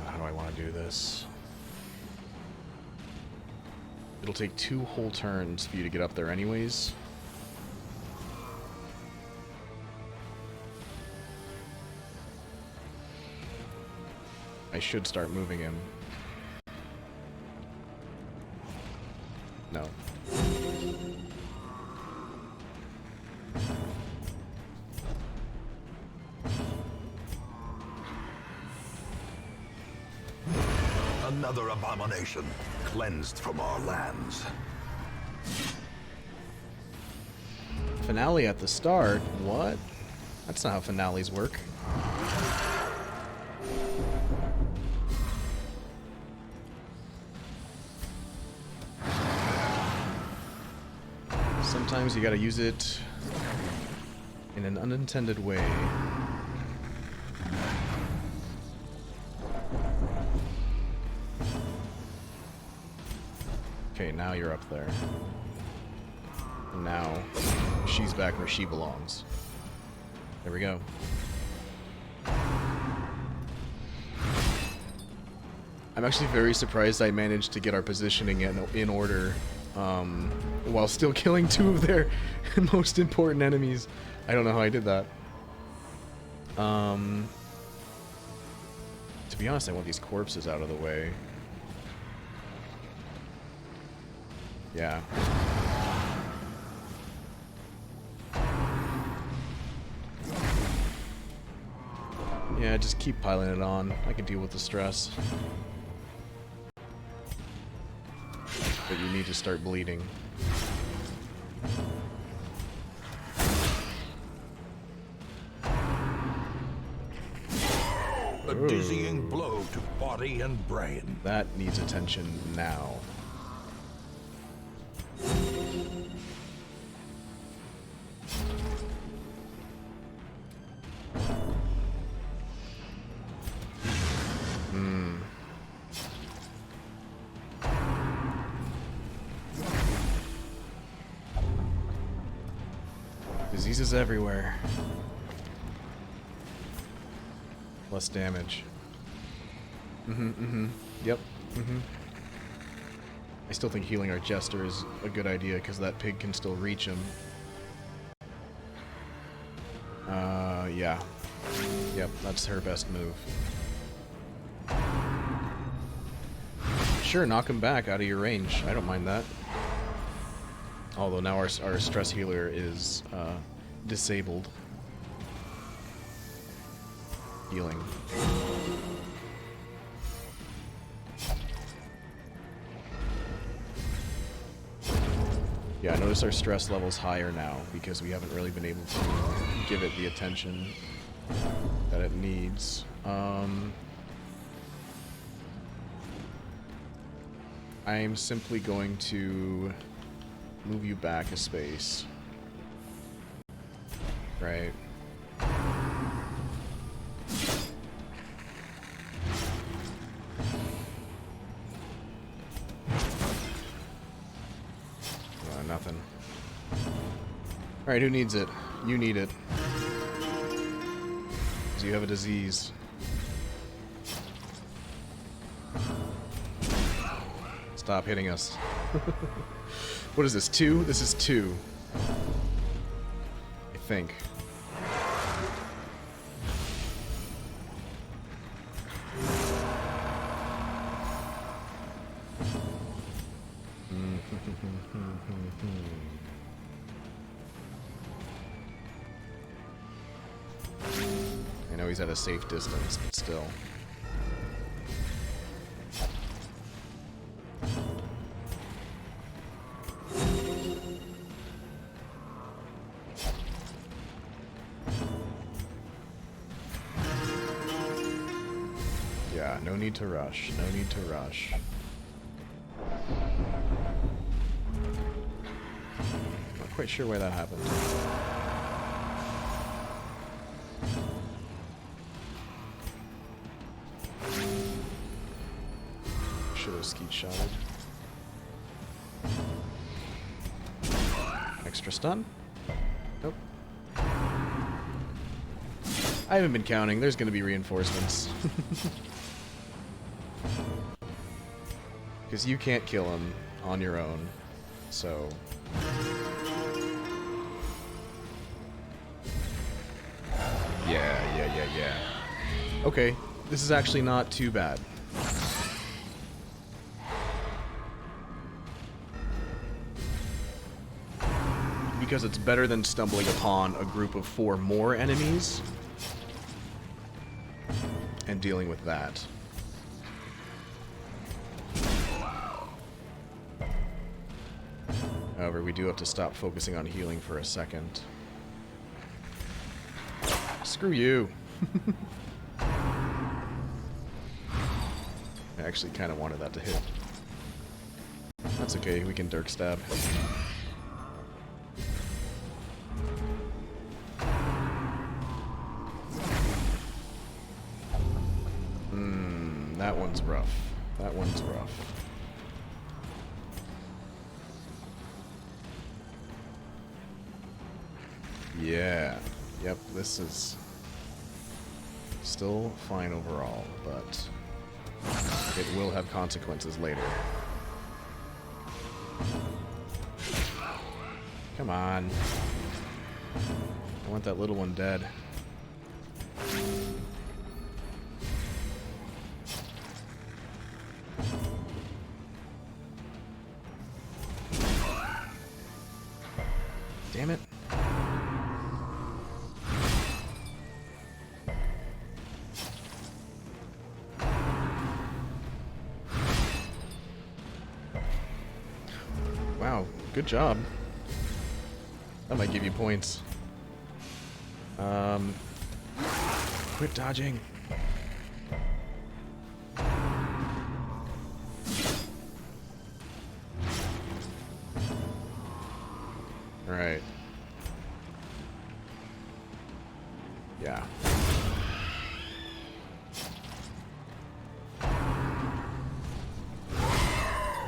How do I want to do this? It'll take 2 whole turns for you to get up there anyways. I should start moving him. No. Another abomination, cleansed from our lands. Finale at the start? What? That's not how finales work. Sometimes you gotta use it in an unintended way. Okay, now you're up there. Now, she's back where she belongs. There we go. I'm actually very surprised I managed to get our positioning in order while still killing 2 of their most important enemies. I don't know how I did that. To be honest, I want these corpses out of the way. Yeah. Yeah, just keep piling it on. I can deal with the stress. But you need to start bleeding. A dizzying blow to body and brain. That needs attention now. Diseases everywhere. Less damage. Yep. I still think healing our Jester is a good idea because that pig can still reach him. Yeah. Yep, that's her best move. Sure, knock him back out of your range. I don't mind that. Although now our stress healer is disabled. Healing. Yeah, notice our stress level's higher now because we haven't really been able to give it the attention that it needs. I'm simply going to move you back a space. Right. Nothing. Alright, who needs it? You need it. Because you have a disease. Stop hitting us. What is this, 2? This is 2. I think. I know he's at a safe distance, but still. Yeah, no need to rush. No need to rush. Not quite sure why that happened. Should have skeet shotted. Extra stun? Nope. I haven't been counting. There's going to be reinforcements. Because you can't kill him on your own. So... Yeah. Okay. This is actually not too bad. Because it's better than stumbling upon a group of 4 more enemies and dealing with that. However, we do have to stop focusing on healing for a second. Screw you. I actually kind of wanted that to hit. That's okay, we can Dirk Stab. That one's rough. That one's rough. Yeah. Yep, this is still fine overall, but it will have consequences later. Come on. I want that little one dead. Damn it. Wow, good job. That might give you points. Quit dodging. Alright. Yeah.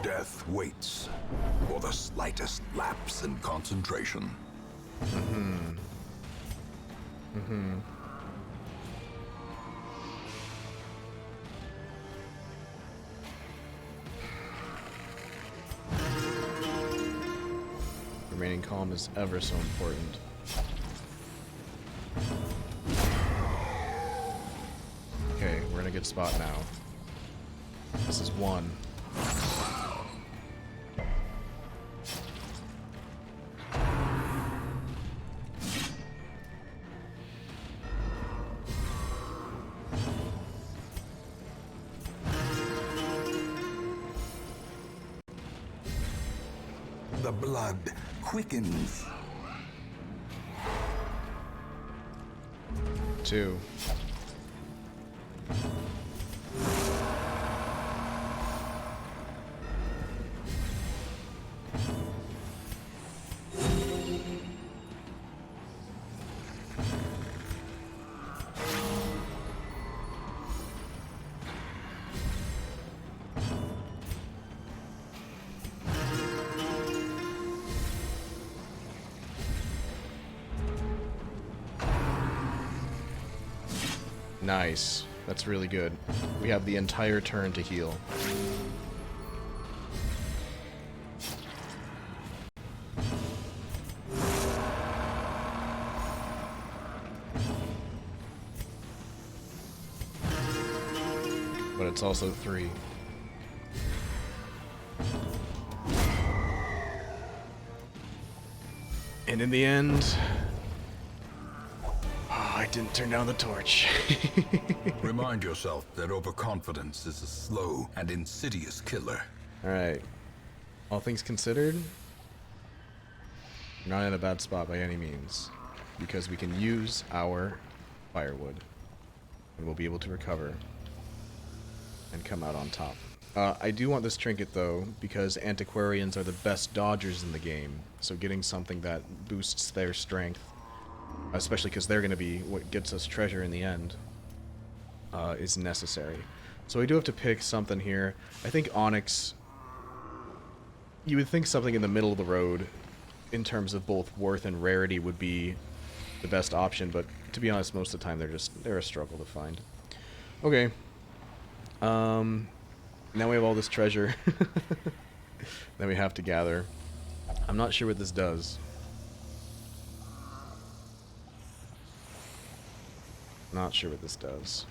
Death waits for the slightest lapse in concentration. Remaining calm is ever so important. Okay, we're in a good spot now. This is 1. The blood quickens. 2. Nice. That's really good. We have the entire turn to heal. But it's also 3. And in the end, I didn't turn down the torch. Remind yourself that overconfidence is a slow and insidious killer. Alright. All things considered, we're not in a bad spot by any means. Because we can use our firewood. And we'll be able to recover. And come out on top. I do want this trinket though, because antiquarians are the best dodgers in the game. So getting something that boosts their strength, especially because they're going to be what gets us treasure in the end, is necessary. So we do have to pick something here. I think Onyx, you would think something in the middle of the road in terms of both worth and rarity would be the best option, but to be honest, most of the time they're a struggle to find. Okay. Now we have all this treasure that we have to gather. I'm not sure what this does. Not sure what this does.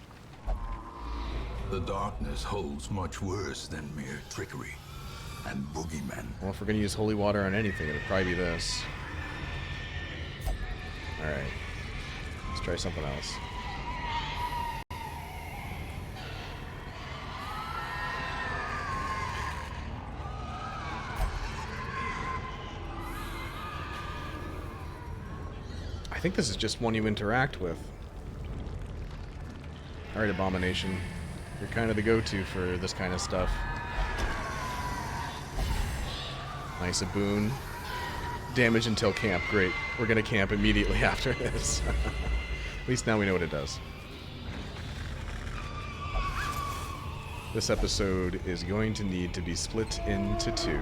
The darkness holds much worse than mere trickery and boogeymen. Well, if we're gonna use holy water on anything, it'll probably be this. Alright. Let's try something else. I think this is just one you interact with. Alright, Abomination. You're kind of the go-to for this kind of stuff. Nice, a boon. Damage until camp. Great. We're gonna camp immediately after this. At least now we know what it does. This episode is going to need to be split into two.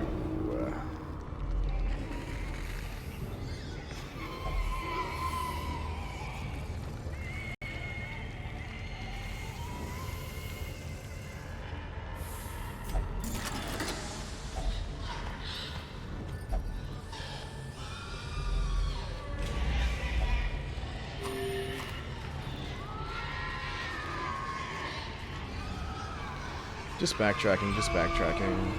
Just backtracking, just backtracking.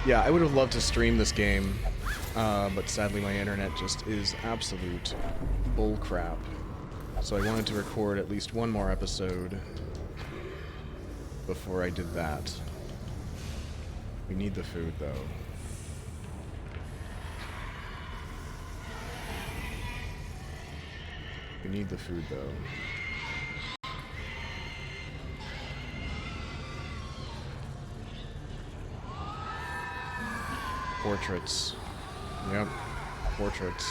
Yeah, I would have loved to stream this game, but sadly my internet just is absolute bullcrap. So I wanted to record at least one more episode before I did that. We need the food, though. We need the food, though. Portraits. Yep. Portraits.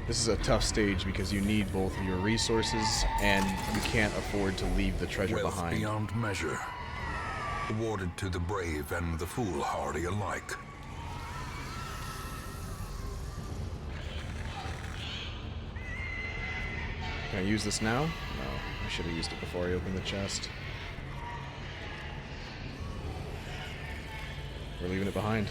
This is a tough stage because you need both of your resources and you can't afford to leave the treasure Wealth behind. beyond measure, awarded to the brave and the foolhardy alike. Can I use this now? No. I should have used it before I opened the chest. We're leaving it behind.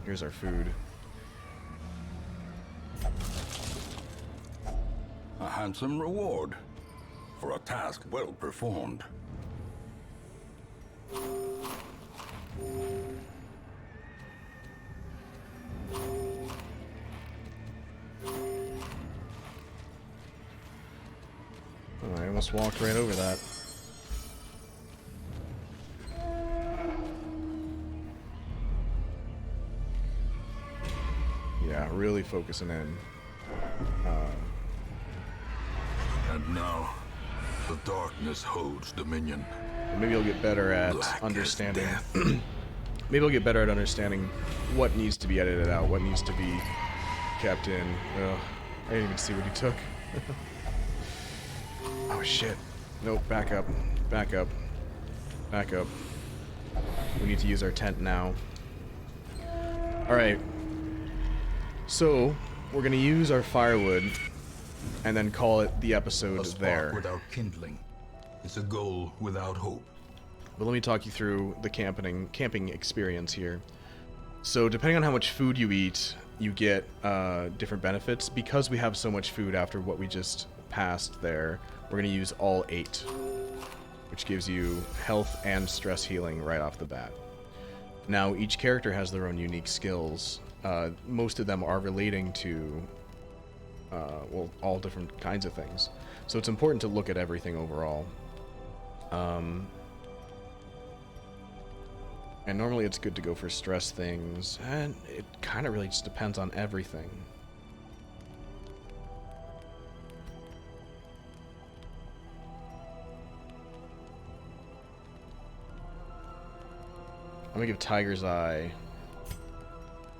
Here's our food. A handsome reward for a task well performed. Oh, I almost walked right over that. Yeah, really focusing in. And now, the darkness holds dominion. Maybe I'll get better at Black as understanding. death. Maybe I'll get better at understanding what needs to be edited out, what needs to be kept in. Ugh, I didn't even see what he took. Oh shit. Nope, back up. Back up. Back up. We need to use our tent now. Alright. So, we're gonna use our firewood and then call it the episode A spark there. without kindling is a goal without hope. But let me talk you through the camping experience here. So depending on how much food you eat, you get different benefits. Because we have so much food after what we just passed there, we're going to use all 8, which gives you health and stress healing right off the bat. Now, each character has their own unique skills. Most of them are relating to, well, all different kinds of things. So it's important to look at everything overall. And normally it's good to go for stress things, and it kind of really just depends on everything. I'm gonna give Tiger's Eye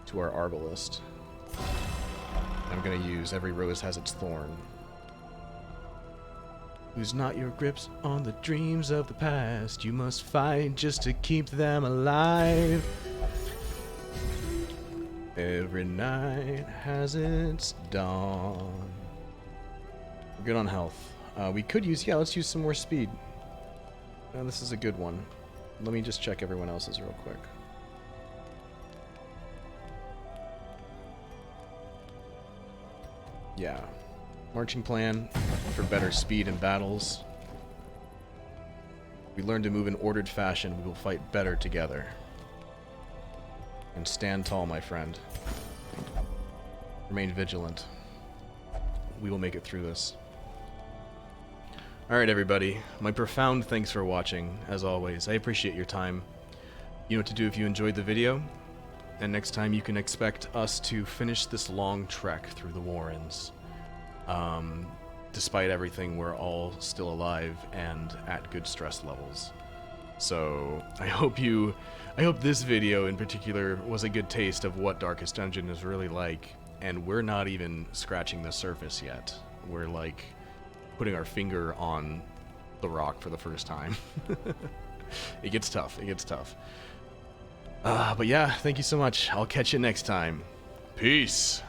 to our Arbalist. I'm gonna use Every Rose Has Its Thorn. Lose not your grips on the dreams of the past. You must fight just to keep them alive. Every night has its dawn. We're good on health. We could use, yeah, let's use some more speed. Now this is a good one. Let me just check everyone else's real quick. Yeah. Marching plan for better speed in battles. We learn to move in ordered fashion, we will fight better together. And stand tall, my friend. Remain vigilant. We will make it through this. Alright, everybody. My profound thanks for watching, as always. I appreciate your time. You know what to do if you enjoyed the video. And next time you can expect us to finish this long trek through the Warrens. Despite everything, we're all still alive and at good stress levels. So, I hope this video in particular was a good taste of what Darkest Dungeon is really like. And we're not even scratching the surface yet. We're like putting our finger on the rock for the first time. It gets tough. It gets tough. But yeah, thank you so much. I'll catch you next time. Peace.